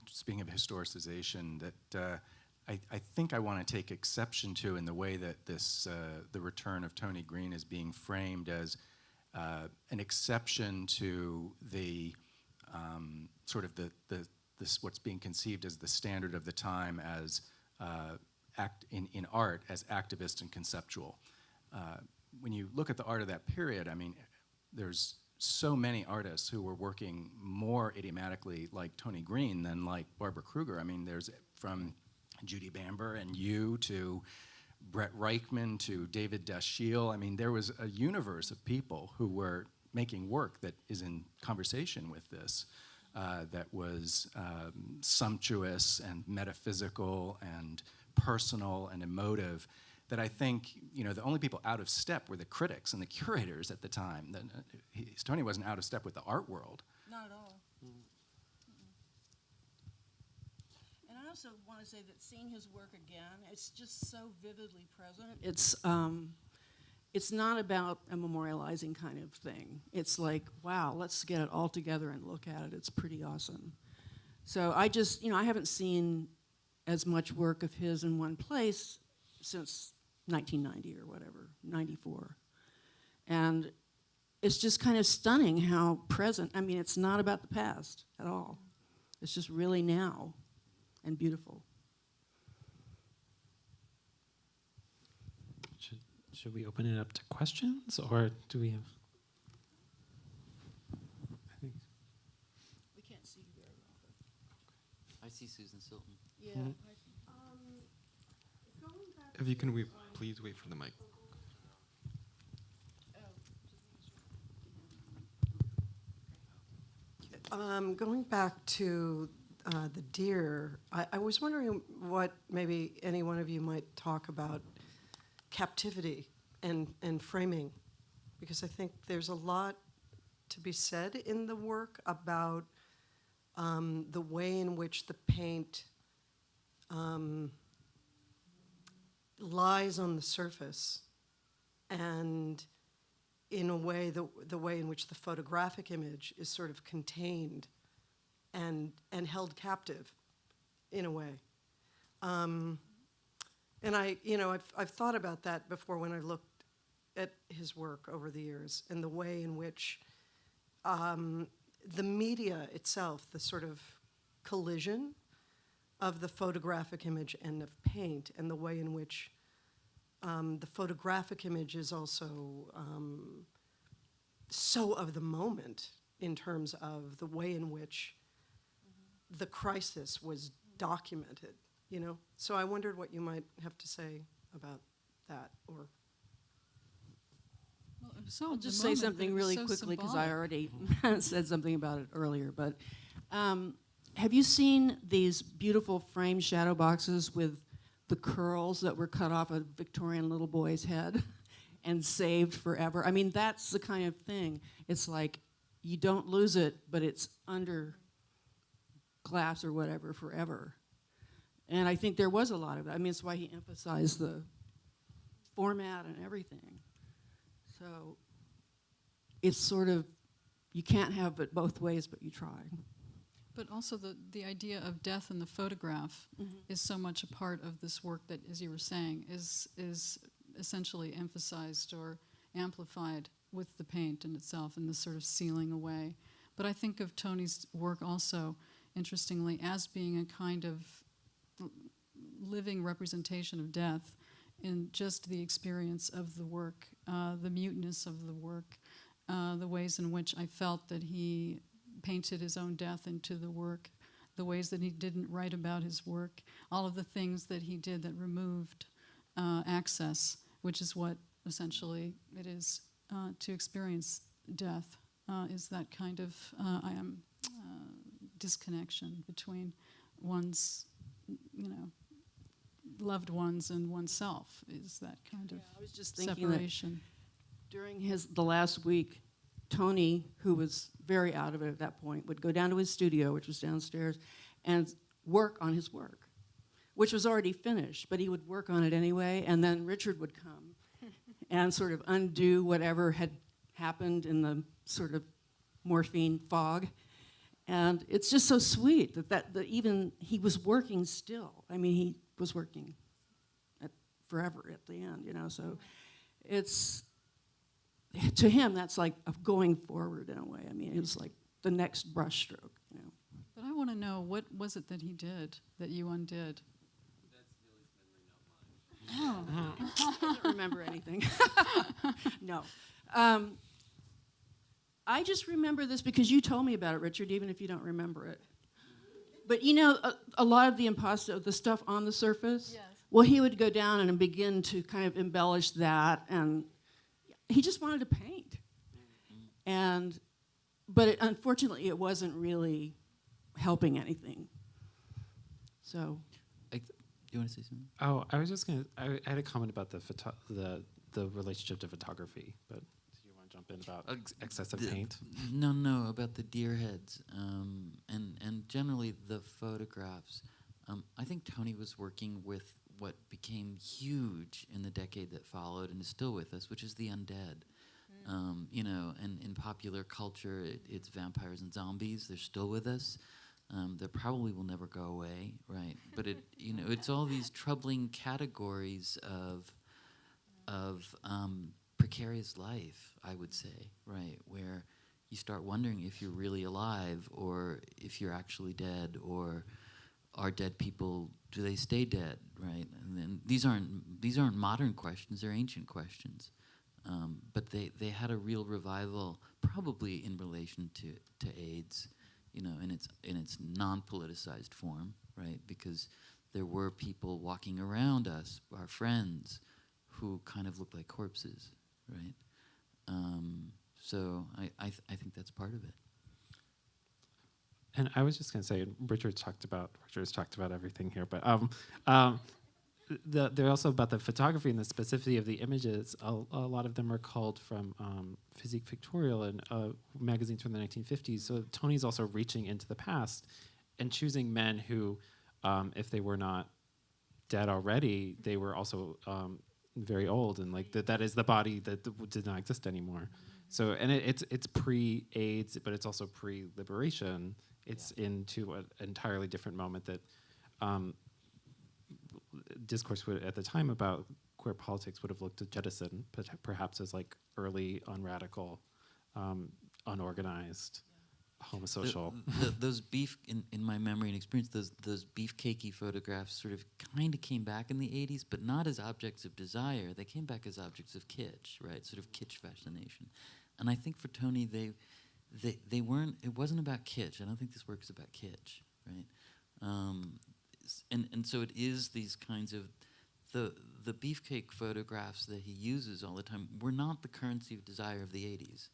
speaking of historicization, that I think I want to take exception to in the way that the return of Tony Greene is being framed as an exception to the sort of this what's being conceived as the standard of the time as in art as activist and conceptual. When you look at the art of that period, there's so many artists who were working more idiomatically like Tony Greene than like Barbara Kruger. There's from Judy Bamber and You to Brett Reichman to David Dashiell. There was a universe of people who were making work that is in conversation with this, that was sumptuous and metaphysical and personal and emotive, that I think, the only people out of step were the critics and the curators at the time. Tony wasn't out of step with the art world. Not at all. And I also want to say that seeing his work again, it's just so vividly present. It's not about a memorializing kind of thing. It's like, wow, let's get it all together and look at it. It's pretty awesome. So I just, I haven't seen as much work of his in one place since 1990 or whatever, 94. And it's just kind of stunning how present, it's not about the past at all. It's just really now and beautiful. Should we open it up to questions, or do we have? I think. We can't see you very well. I see Susan Silton. Yeah. Mhm. If you can please wait for the mic. Going back to the deer, I was wondering what maybe any one of you might talk about captivity and framing, because I think there's a lot to be said in the work about the way in which the paint lies on the surface, and in a way, the way in which the photographic image is sort of contained and held captive, in a way. And I've thought about that before when I looked at his work over the years, and the way in which the media itself, the sort of collision of the photographic image and of paint, and the way in which the photographic image is also so of the moment in terms of the way in which the crisis was documented, you know? So I wondered what you might have to say about that, or... Well, it was so I'll of the just say moment, something but it was really so quickly because I symbolic. already said something about it earlier. But have you seen these beautiful framed shadow boxes with the curls that were cut off a Victorian little boy's head and saved forever? I mean, that's the kind of thing. It's like you don't lose it, but it's under glass or whatever forever. And I think there was a lot of that. I mean, it's why he emphasized the format and everything. So it's sort of, you can't have it both ways, but you try. But also the idea of death in the photograph is so much a part of this work that, as you were saying, is essentially emphasized or amplified with the paint in itself and this sort of sealing away. But I think of Tony's work also, interestingly, as being a kind of living representation of death in just the experience of the work, the muteness of the work, the ways in which I felt that he painted his own death into the work, the ways that he didn't write about his work, all of the things that he did that removed access, which is what essentially it is to experience death, is that kind of disconnection between one's, loved ones and oneself, is that kind of I was just thinking separation. that during the last week, Tony, who was very out of it at that point, would go down to his studio, which was downstairs, and work on his work, which was already finished, but he would work on it anyway, and then Richard would come and sort of undo whatever had happened in the sort of morphine fog. And it's just so sweet that even he was working still. I mean, he was working forever at the end, so it's, to him, that's like a going forward in a way. I mean, it was like the next brushstroke, But I want to know, what was it that he did that you undid? I don't remember anything. No. I just remember this because you told me about it, Richard, even if you don't remember it. But a lot of the impasto, the stuff on the surface, Yes. well, he would go down and begin to kind of embellish that, and he just wanted to paint. But unfortunately, it wasn't really helping anything. So. Do you want to say something? Oh, I was just gonna. I had a comment about the relationship to photography, but do you want to jump in about excessive paint? No, about the deer heads, and generally the photographs. I think Tony was working with what became huge in the decade that followed and is still with us, which is the undead. And in popular culture, it's vampires and zombies. They're still with us. They probably will never go away, right? But it's all these troubling categories of precarious life, I would say, right? Where you start wondering if you're really alive or if you're actually dead, or are dead people, do they stay dead, right? And then these aren't modern questions; they're ancient questions. But they had a real revival, probably in relation to AIDS. In its non-politicized form, right? Because there were people walking around us, our friends, who kind of looked like corpses, right? So I think that's part of it. And I was just going to say, Richard's talked about everything here, but they're also about the photography and the specificity of the images. A lot of them are culled from Physique Pictorial and magazines from the 1950s. So Tony's also reaching into the past and choosing men who, if they were not dead already, they were also very old, and like that is the body that did not exist anymore. So, and it's pre-AIDS, but it's also pre-liberation. It's into an entirely different moment that discourse at the time about queer politics would have looked at jettison, perhaps as like early, unradical, unorganized, homosocial. Those beef, in my memory and experience, those beefcakey photographs sort of kind of came back in the 80s, but not as objects of desire. They came back as objects of kitsch, right? Sort of kitsch fascination. And I think for Tony, they weren't. It wasn't about kitsch. I don't think this work is about kitsch, right? And so it is these kinds of the beefcake photographs that he uses all the time were not the currency of desire of the 80s,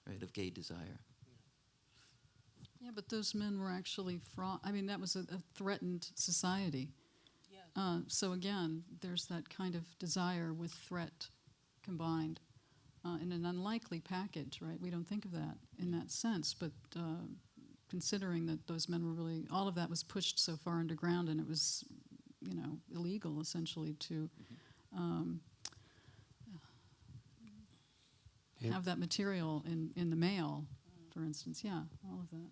right? Of gay desire. Yeah, but those men were actually I mean, that was a threatened society. Yes. So again, there's that kind of desire with threat combined in an unlikely package, right? We don't think of that in that sense, but considering that those men were really, all of that was pushed so far underground, and it was, illegal essentially to have that material in the mail, for instance. Yeah, all of that.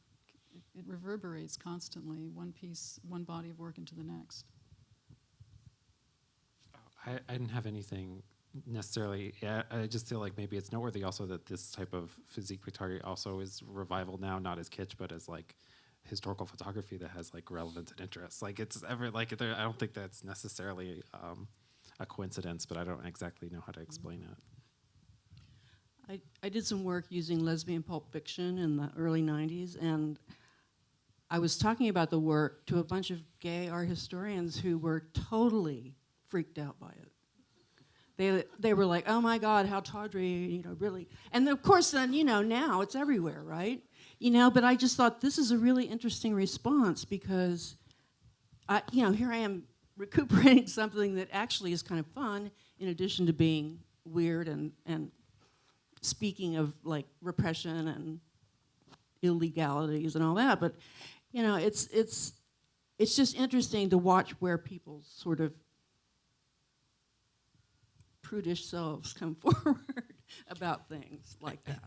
It reverberates constantly, one piece, one body of work into the next. I didn't have anything necessarily. I just feel like maybe it's noteworthy also that this type of physique photography also is revival now, not as kitsch, but as like historical photography that has like relevance and interest. Like it's ever like I don't think that's necessarily a coincidence, but I don't exactly know how to explain it. I did some work using lesbian pulp fiction in the early 90s, and I was talking about the work to a bunch of gay art historians who were totally freaked out by it. They were like, oh my God, how tawdry, really. And of course then, now it's everywhere, right? But I just thought this is a really interesting response because, here I am recuperating something that actually is kind of fun in addition to being weird and speaking of like repression and illegalities and all that. But, it's just interesting to watch where people's sort of prudish selves come forward about things like that.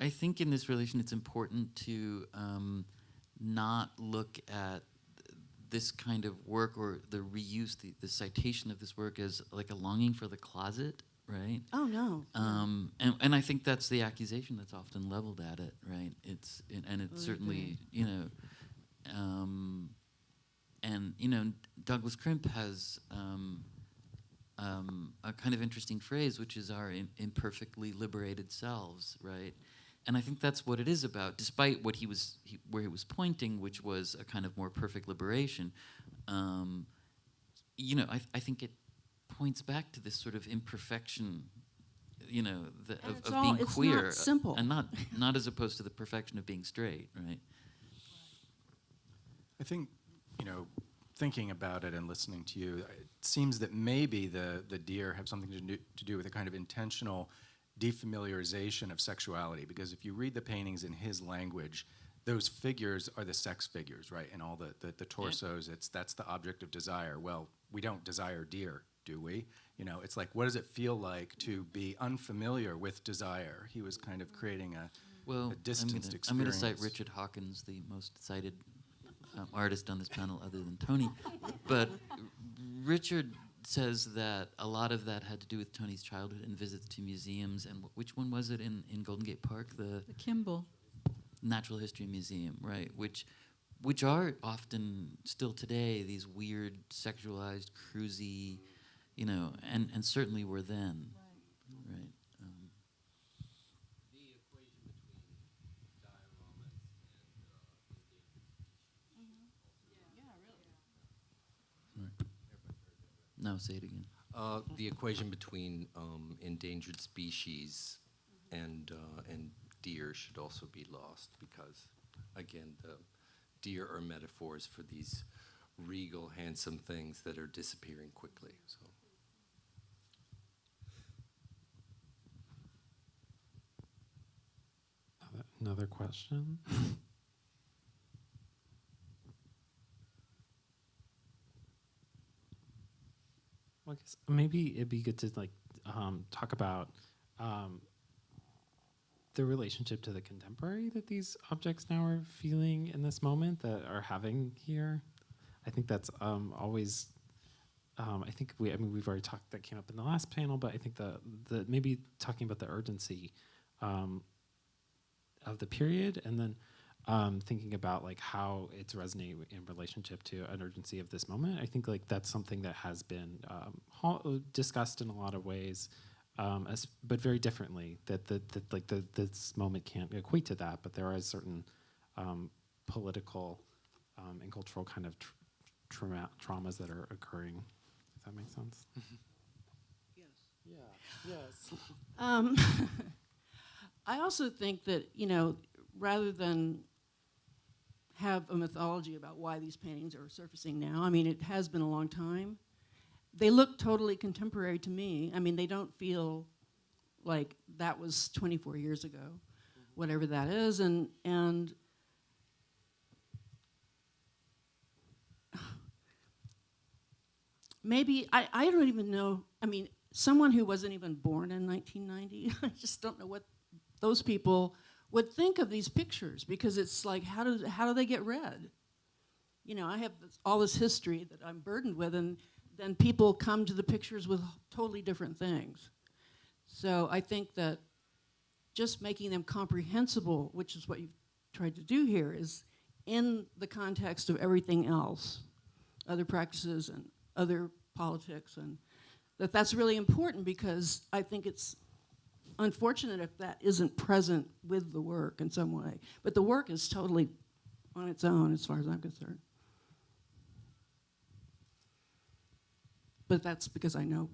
I think in this relation it's important to not look at this kind of work or the reuse, the citation of this work as like a longing for the closet, right? Oh, no. And I think that's the accusation that's often leveled at it, right? It's certainly, and Douglas Crimp has a kind of interesting phrase, which is our imperfectly liberated selves, right? And I think that's what it is about, despite what where he was pointing, which was a kind of more perfect liberation. I think it points back to this sort of imperfection, of being queer, it's not simple, and not as opposed to the perfection of being straight, right? I think, thinking about it and listening to you, it seems that maybe the deer have something to do with a kind of intentional defamiliarization of sexuality, because if you read the paintings in his language, those figures are the sex figures, right? And all the torsos, that's the object of desire. Well, we don't desire deer, do we? It's like, what does it feel like to be unfamiliar with desire? He was kind of creating a distanced experience. I'm going to cite Richard Hawkins, the most cited artist on this panel other than Tony. But Richard says that a lot of that had to do with Tony's childhood and visits to museums. And which one was it in Golden Gate Park? The Kimball Natural History Museum, right? Which are often still today these weird, sexualized, cruisy, and certainly were then, right? No, say it again. The equation between endangered species and deer should also be lost because, again, the deer are metaphors for these regal, handsome things that are disappearing quickly. So. Another question? Well, I guess maybe it'd be good to talk about the relationship to the contemporary that these objects now are feeling in this moment, that are having here. I think that's always. I think we've already talked. That came up in the last panel, but I think the maybe talking about the urgency of the period, and then thinking about how it's resonating in relationship to an urgency of this moment. I think that's something that has been discussed in a lot of ways, but very differently. This moment can't equate to that, but there are certain political and cultural kind of traumas that are occurring. Does that make sense? Yes. Yeah. Yes. I also think that, rather than have a mythology about why these paintings are surfacing now, I mean, it has been a long time. They look totally contemporary to me. I mean, they don't feel like that was 24 years ago, whatever that is. And maybe, I don't even know, I mean, someone who wasn't even born in 1990, I just don't know what those people would think of these pictures, because it's like, how do they get read? I have all this history that I'm burdened with, and then people come to the pictures with totally different things. So I think that just making them comprehensible, which is what you've tried to do here, is in the context of everything else, other practices and other politics, and that's really important, because I think it's unfortunate if that isn't present with the work in some way. But the work is totally on its own as far as I'm concerned. But that's because I know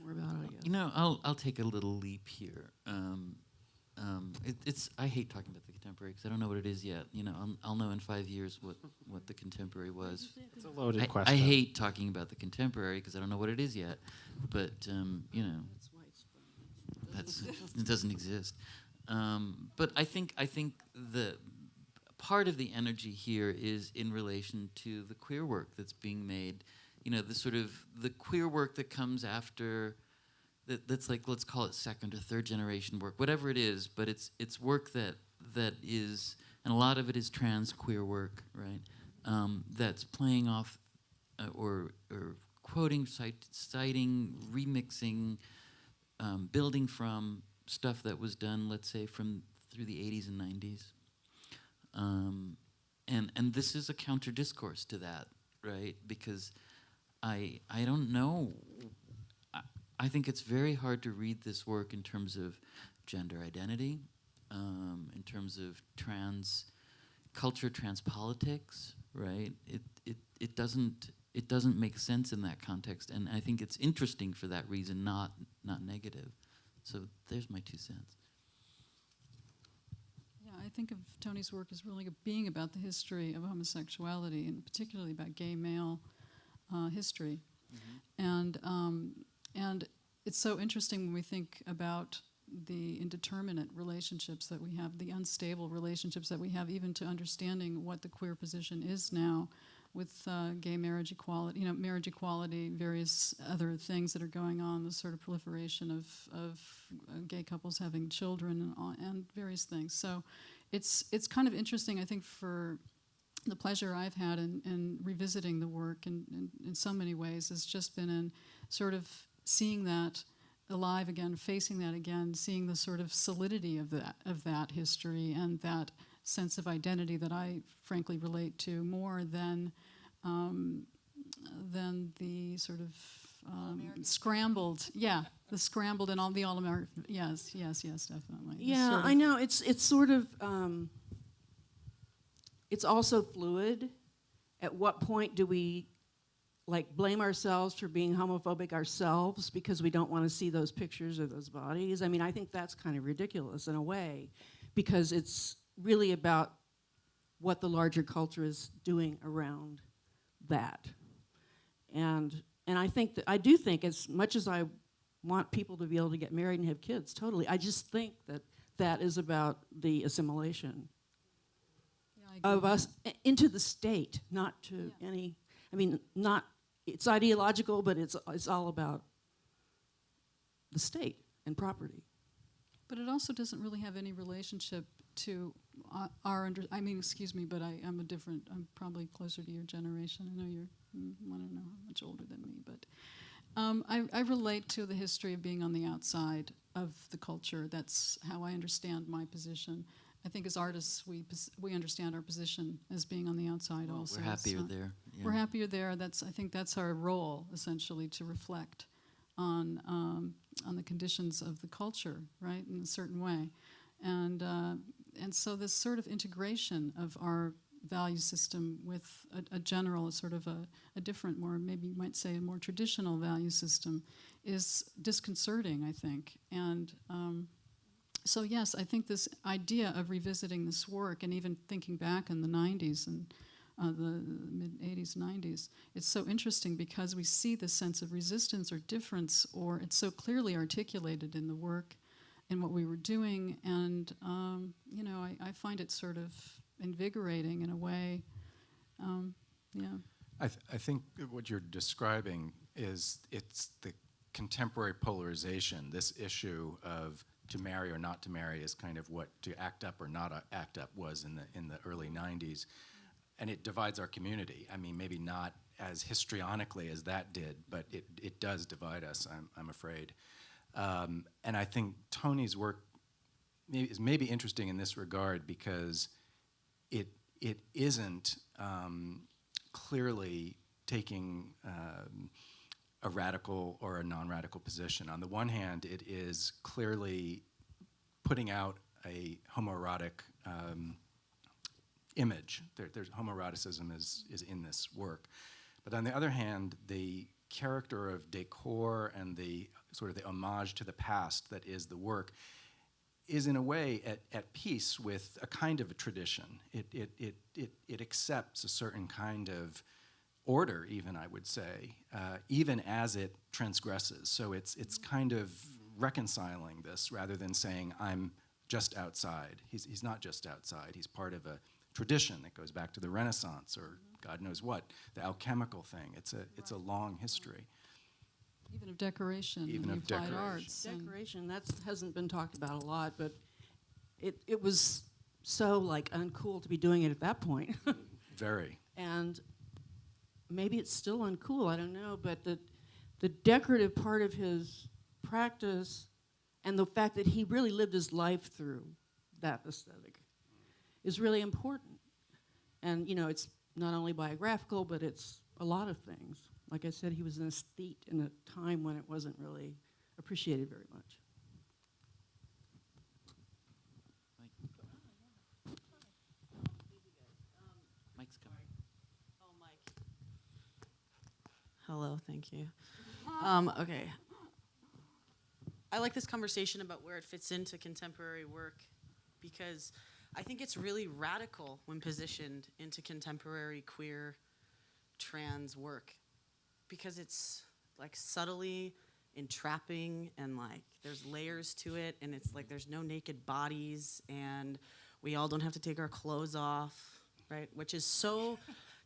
more about it, I guess. I'll take a little leap here. I hate talking about the contemporary because I don't know what it is yet. I'll know in 5 years what the contemporary was. It's a loaded question. I hate talking about the contemporary because I don't know what it is yet. But That's why it's it doesn't exist. But I think the part of the energy here is in relation to the queer work that's being made. The queer work that comes after, that's like, let's call it second or third generation work, whatever it is, but it's work that is, and a lot of it is trans queer work, right? That's playing off or quoting, citing, remixing, building from stuff that was done, let's say, through the 80s and 90s. And this is a counter discourse to that, right? Because I don't know. I think it's very hard to read this work in terms of gender identity, in terms of trans culture, trans politics, right? It doesn't make sense in that context, and I think it's interesting for that reason, not negative. So there's my 2 cents. Yeah, I think of Tony's work as really being about the history of homosexuality, and particularly about gay male history. Mm-hmm. And it's so interesting when we think about the indeterminate relationships that we have, the unstable relationships that we have, even to understanding what the queer position is now with gay marriage equality, various other things that are going on, the sort of proliferation of gay couples having children and various things. So it's kind of interesting, I think, for the pleasure I've had in revisiting the work in so many ways has just been in sort of seeing that alive again, facing that again, seeing the sort of solidity of that history and that sense of identity that I frankly relate to more than the sort of scrambled, the scrambled and all the all-American, yes, definitely. Yeah, sort of, I know. It's sort of, it's also fluid. At what point do we blame ourselves for being homophobic ourselves because we don't want to see those pictures of those bodies? I mean, I think that's kind of ridiculous in a way, because it's really about what the larger culture is doing around that. And I do think as much as I want people to be able to get married and have kids, totally, I just think that is about the assimilation of us into the state, not to any, I mean, not, it's ideological, but it's all about the state and property. But it also doesn't really have any relationship to excuse me, but I'm probably closer to your generation. I know you're, I don't know how much older than me, but I relate to the history of being on the outside of the culture. That's how I understand my position. I think as artists, we understand our position as being on the outside also. We're happier there. Yeah. We're happier there. I think that's our role, essentially, to reflect on the conditions of the culture, right, in a certain way. And so this sort of integration of our value system with a general, sort of a different, more, maybe you might say a more traditional value system is disconcerting, I think. And so yes, I think this idea of revisiting this work and even thinking back in the 90s and the mid-80s, 90s, it's so interesting because we see this sense of resistance or difference, or it's so clearly articulated in the work and what we were doing. And, you know, I find it sort of invigorating in a way. Yeah. I think what you're describing it's the contemporary polarization. This issue of to marry or not to marry is kind of what to act up or not act up was in the early 90s. And it divides our community. I mean, maybe not as histrionically as that did, but it does divide us, I'm afraid. And I think Tony's work is maybe interesting in this regard because it isn't clearly taking a radical or a non-radical position. On the one hand, it is clearly putting out a homoerotic image. There's homoeroticism is in this work. But on the other hand, the character of decor and the sort of the homage to the past that is the work is in a way at peace with a kind of a tradition. It accepts a certain kind of order, even, I would say, even as it transgresses. So it's kind of reconciling this rather than saying, I'm just outside. He's not just outside. He's part of a tradition that goes back to the Renaissance or God knows what, the alchemical thing. It's a long history. Even of decoration, Even and of the applied decoration. arts. and- Decoration, that hasn't been talked about a lot, but it was so like uncool to be doing it at that point. Very. And maybe it's still uncool, I don't know, but the decorative part of his practice and the fact that he really lived his life through that aesthetic is really important. And, you know, it's not only biographical, but it's a lot of things. Like I said, he was an aesthete in a time when it wasn't really appreciated very much. Mike's coming. Oh, Mike. Hello, thank you. Okay. I like this conversation about where it fits into contemporary work because I think it's really radical when positioned into contemporary queer trans work because it's like subtly entrapping and like there's layers to it and it's like there's no naked bodies and we all don't have to take our clothes off, right? Which is so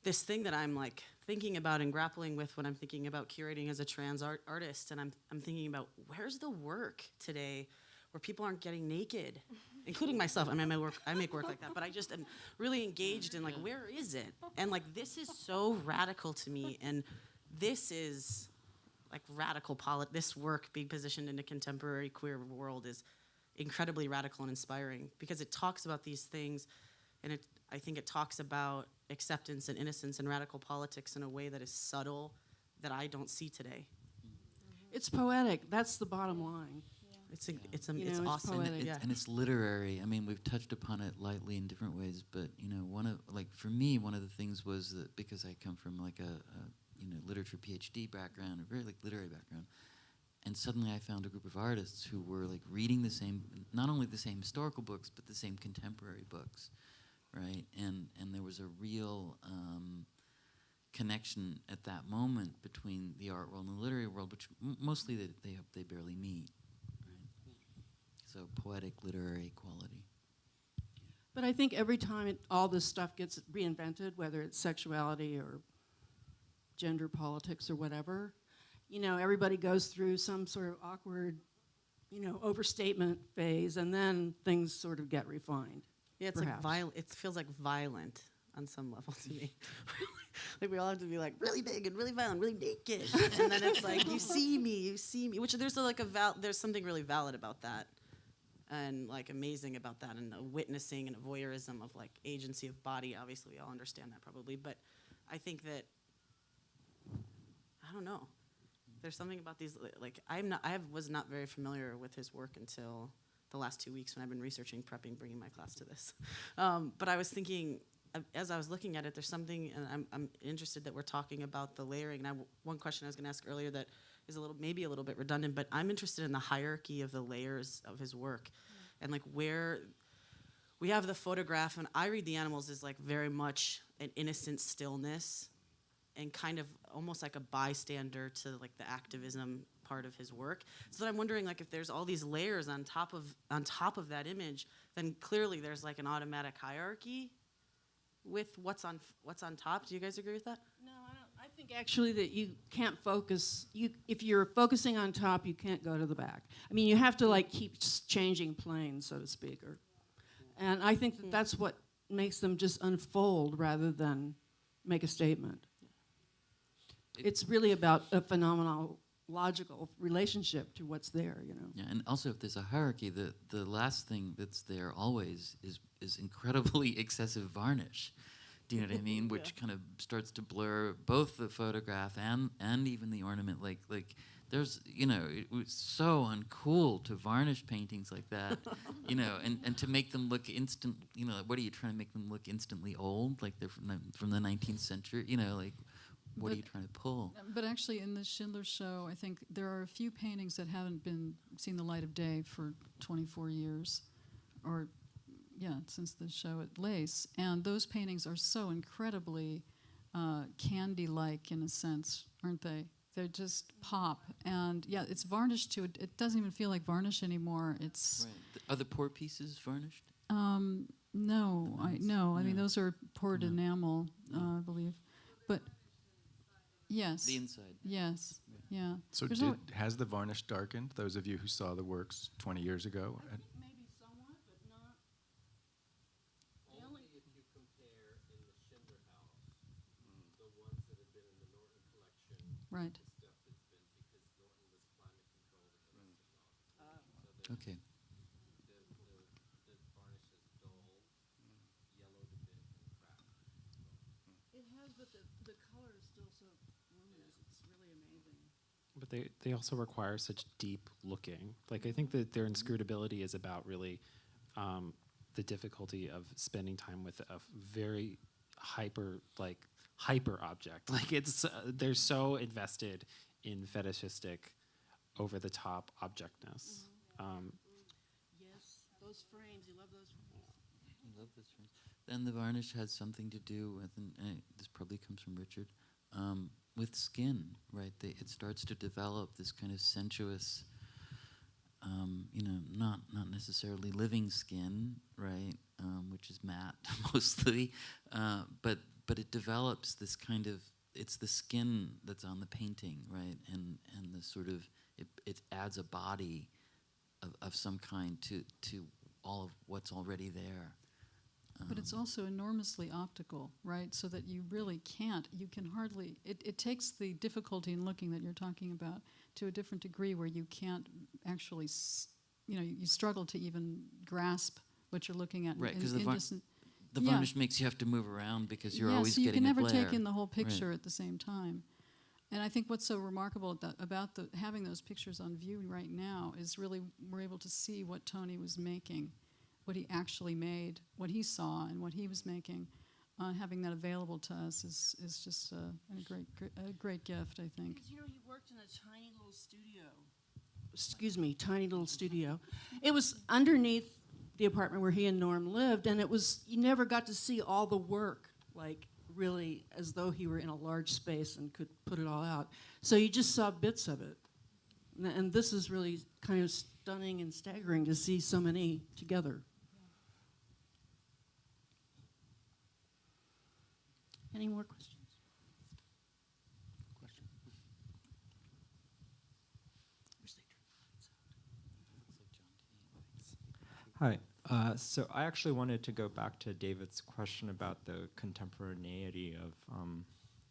this thing that I'm like thinking about and grappling with when I'm thinking about curating as a trans artist, and I'm thinking about where's the work today where people aren't getting naked, including myself. I mean, I make work like that, but I just am really engaged in like where is it? And like this is so radical to me, and this is like radical this work being positioned in a contemporary queer world is incredibly radical and inspiring because it talks about these things, and I think it talks about acceptance and innocence and radical politics in a way that is subtle that I don't see today. It's poetic. That's the bottom line. It's It's awesome. poetic. Yeah. And it's literary. I mean, we've touched upon it lightly in different ways, but you know, for me, one of the things was that because I come from like a literature PhD background, a very like literary background, and suddenly I found a group of artists who were like reading the same, not only the same historical books, but the same contemporary books, right? And there was a real connection at that moment between the art world and the literary world, which mostly they barely meet. So poetic, literary quality. But I think every time all this stuff gets reinvented, whether it's sexuality or gender politics or whatever, you know, everybody goes through some sort of awkward, overstatement phase, and then things sort of get refined. Yeah, it's perhaps. like violent. It feels like violent on some level to me. Like we all have to be like really big and really violent, really naked, and then it's like you see me. Which there's there's something really valid about that, and like amazing about that, and a witnessing and a voyeurism of like agency of body. Obviously, we all understand that probably, but I think that I don't know. There's something about these, like, was not very familiar with his work until the last 2 weeks when I've been researching, prepping, bringing my class to this. But I was thinking, as I was looking at it, there's something, and I'm interested that we're talking about the layering. And one question I was going to ask earlier that is maybe a little bit redundant, but I'm interested in the hierarchy of the layers of his work, and like where we have the photograph, and I read the animals as like very much an innocent stillness, and kind of almost like a bystander to like the activism part of his work. So that I'm wondering, like, if there's all these layers on top of that image, then clearly there's like an automatic hierarchy with what's on top. Do you guys agree with that? No, I don't. I think actually that you can't focus. If you're focusing on top, you can't go to the back. I mean, you have to like keep changing planes, so to speak. And I think that that's what makes them just unfold rather than make a statement. It's really about a phenomenological relationship to what's there, you know. Yeah, and also if there's a hierarchy, the last thing that's there always is incredibly excessive varnish. Do you know what I mean? Which kind of starts to blur both the photograph and even the ornament. Like there's, you know, it was so uncool to varnish paintings like that, you know, and to make them look you know, what are you trying to make them look instantly old? Like they're from the 19th century, you know, like what are you trying to pull? But actually, in the Schindler show, I think there are a few paintings that haven't seen the light of day for 24 years, or since the show at Lace. And those paintings are so incredibly candy-like in a sense, aren't they? They just pop. And it's varnished too. It doesn't even feel like varnish anymore. It's right. Are the pour pieces varnished? No. I mean, those are poured enamel, I believe. But yes. The inside. Yes. Yeah. So has the varnish darkened? Those of you who saw the works 20 years ago? I think maybe somewhat, but not. Only if you compare in the Schindler house, the ones that have been in the Norton collection, Right. the stuff that's been, because Norton was climate controlled and the rest is not. Okay. The varnish has dulled, yellowed a bit, and cracked. It has, but the color is still so luminous. It's really amazing. But they also require such deep looking. Like, I think that their inscrutability is about really the difficulty of spending time with a very hyper object. Like, it's they're so invested in fetishistic, over the top objectness. Yes, those frames. You love those frames. I love this one. Then the varnish has something to do with, and this probably comes from Richard, with skin, right? It starts to develop this kind of sensuous, you know, not necessarily living skin, right? Which is matte mostly, but it develops this kind of, it's the skin that's on the painting, right? And the sort of, it adds a body of some kind to all of what's already there. But it's also enormously optical, right? So that you really can't, you can hardly, it takes the difficulty in looking that you're talking about to a different degree where you can't actually, you struggle to even grasp what you're looking at. Right, because the varnish makes you have to move around because you're always so you getting can never a glare. take in the whole picture Right. at the same time. And I think what's so remarkable about having those pictures on view right now is really we're able to see what Tony was making, what he actually made, what he saw, and what he was making. Having that available to us is just a great gift, I think. Because, he worked in a tiny little studio. Tiny little studio. It was underneath the apartment where he and Norm lived, and you never got to see all the work, like really as though he were in a large space and could put it all out. So you just saw bits of it. And this is really kind of stunning and staggering to see so many together. Any more questions? Hi. So I actually wanted to go back to David's question about the contemporaneity of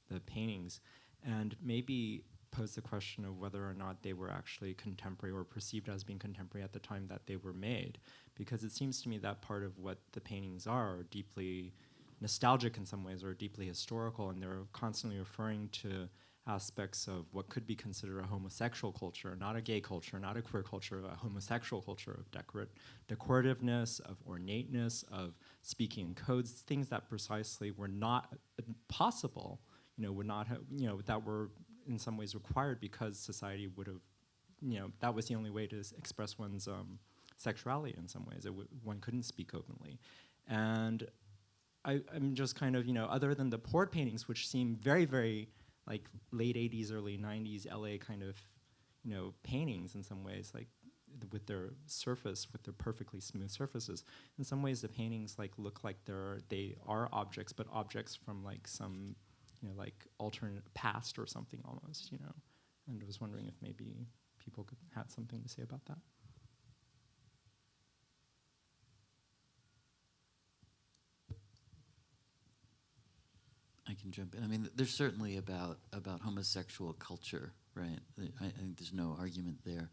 the paintings, and maybe pose the question of whether or not they were actually contemporary or perceived as being contemporary at the time that they were made. Because it seems to me that part of what the paintings are deeply nostalgic in some ways, or deeply historical, and they're constantly referring to aspects of what could be considered a homosexual culture, not a gay culture, not a queer culture, a homosexual culture of decorativeness, of ornateness, of speaking in codes, things that precisely were not possible, would not have, that were in some ways required because society would have, that was the only way to express one's sexuality in some ways. One couldn't speak openly. And I'm just kind of, other than the port paintings, which seem very, very like late 80s, early 90s LA kind of, paintings in some ways, like with their surface, with their perfectly smooth surfaces. In some ways, the paintings like look like they are objects, but objects from like some, like alternate past or something almost, And I was wondering if maybe people had something to say about that. I can jump in. I mean, there's certainly about homosexual culture, right? I think there's no argument there.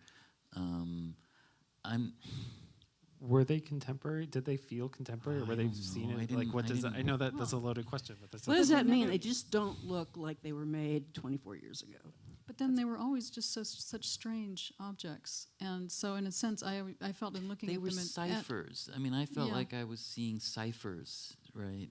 Were they contemporary? Did they feel contemporary, or were they seen it? Like, what does that? I know that's a loaded question, but that's What does that mean? They just don't look like they were made 24 years ago. But then they were always just such strange objects, and so in a sense, I felt in looking They at were them ciphers. I mean, I felt Yeah. like I was seeing ciphers, right,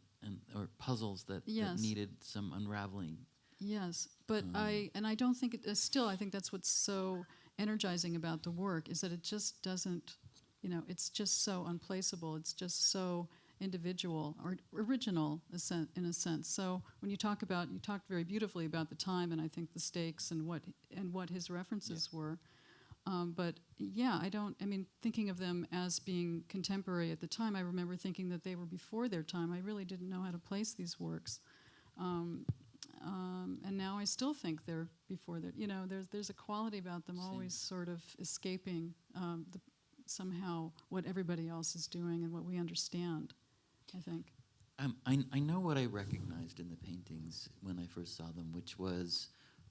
or puzzles that Yes. needed some unraveling. Yes, but I don't think it. Still, I think that's what's so energizing about the work is that it just doesn't. It's just so unplaceable. It's just so individual or original in a sense. So when you talked very beautifully about the time and I think the stakes and what his references were. But yeah, thinking of them as being contemporary at the time, I remember thinking that they were before their time. I really didn't know how to place these works. And now I still think they're before their, there's a quality about them always sort of escaping somehow what everybody else is doing and what we understand, I think. I know what I recognized in the paintings when I first saw them, which was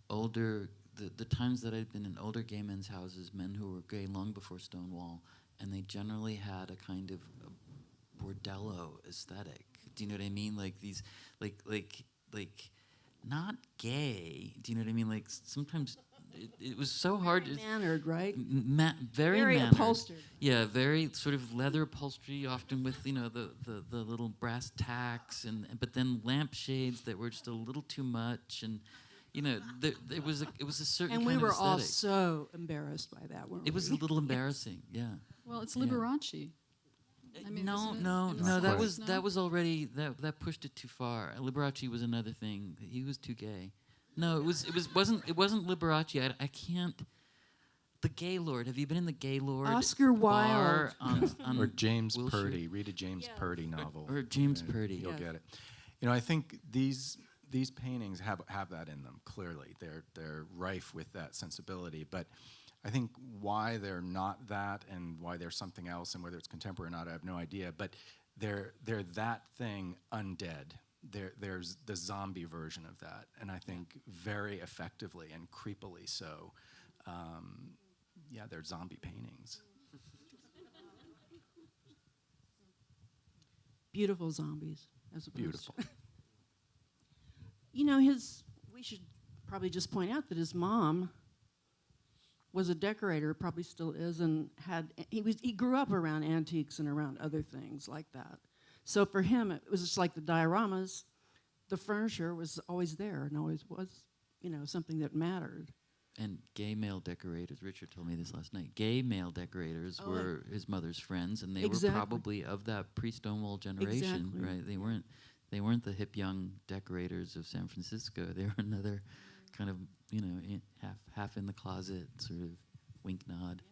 older, the times that I'd been in older gay men's houses, men who were gay long before Stonewall, and they generally had a kind of a bordello aesthetic. Do you know what I mean? Like these, like not gay. Do you know what I mean? Like sometimes it was so hard. Very mannered, right? Very mannered. Upholstered. Yeah, very sort of leather upholstery, often with the little brass tacks, but then lampshades that were just a little too much, and it was a certain And kind we were of all aesthetic. so embarrassed by that, weren't we? It was a little embarrassing. Yeah. Well, it's Liberace. No. That was already that pushed it too far. Liberace was another thing. He was too gay. No, it wasn't Liberace. I can't. The Gaylord. Have you been in the Gaylord? Oscar bar Wilde. on Or James Wilshire? Purdy. Read a James Purdy novel. Or James and Purdy. You'll Yes. get it. I think these paintings have that in them. Clearly, they're rife with that sensibility. But I think why they're not that, and why they're something else, and whether it's contemporary or not, I have no idea. But they're that thing undead. There's the zombie version of that, and I think very effectively and creepily so. They're zombie paintings. Beautiful zombies, as opposed Beautiful. We should probably just point out that his mom was a decorator, probably still is, and he grew up around antiques and around other things like that. So for him, it was just like the dioramas. The furniture was always there and always was, something that mattered. And gay male decorators, Richard told me this last night, gay male decorators were his mother's friends, and they Exactly. were probably of that pre-Stonewall generation, Exactly. right? They weren't the hip young decorators of San Francisco. They were another kind of, half in the closet, sort of wink nod.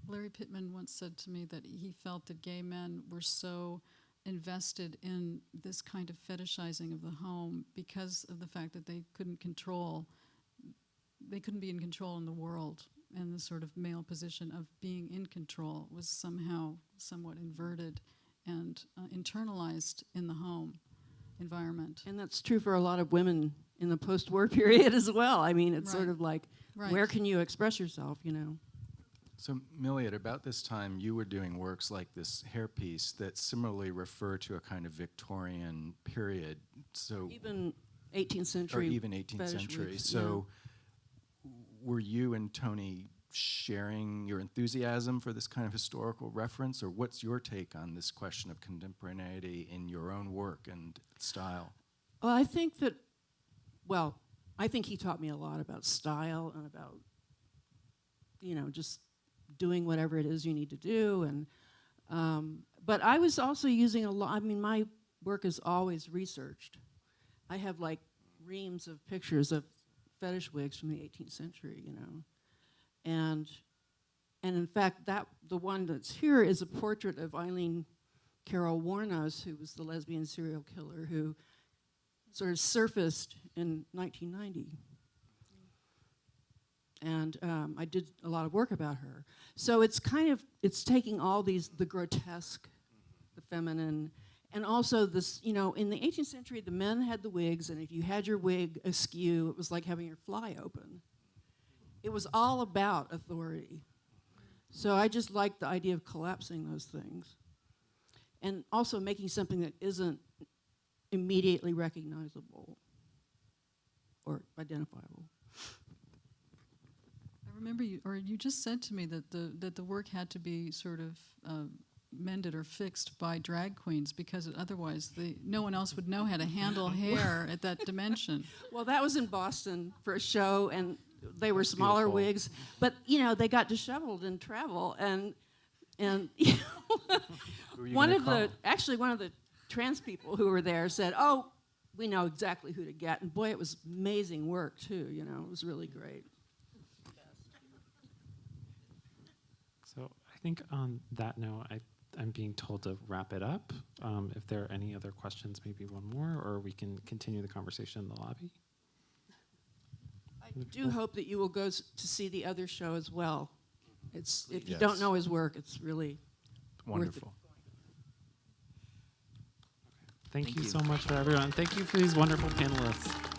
Larry Pittman once said to me that he felt that gay men were so invested in this kind of fetishizing of the home because of the fact that they couldn't be in control in the world, and the sort of male position of being in control was somehow somewhat inverted and internalized in the home environment. And that's true for a lot of women in the post-war period as well. I mean, it's sort Right. of like, Right. where can you express yourself, So, Millie, at about this time, you were doing works like this hairpiece that similarly refer to a kind of Victorian period. So, Even 18th century. or even 18th fetish century. wigs, So, were you and Tony sharing your enthusiasm for this kind of historical reference, or what's your take on this question of contemporaneity in your own work and style? Well, I think that, I think he taught me a lot about style and about, just doing whatever it is you need to do. And but I was also using a lot. I mean, my work is always researched. I have like reams of pictures of fetish wigs from the 18th century, and in fact, the one that's here is a portrait of Eileen Carroll Warnos, who was the lesbian serial killer who sort of surfaced in 1990. And I did a lot of work about her. So it's taking all the grotesque, the feminine, and also this, in the 18th century, the men had the wigs, and if you had your wig askew, it was like having your fly open. It was all about authority. So I just like the idea of collapsing those things. And also making something that isn't immediately recognizable or identifiable. I remember you just said to me that the work had to be sort of mended or fixed by drag queens because otherwise no one else would know how to handle hair at that dimension. Well, that was in Boston for a show, and they were smaller beautiful. wigs, but they got disheveled in travel, and Who are you one gonna of call? one of the trans people who were there said, "Oh, we know exactly who to get," and boy, it was amazing work too. It was really great. So I think on that note, I'm being told to wrap it up. If there are any other questions, maybe one more, or we can continue the conversation in the lobby. I do hope that you will go to see the other show as well. If you Yes. don't know his work, it's really Wonderful. Thank you you. so much for everyone. Thank you for these wonderful panelists.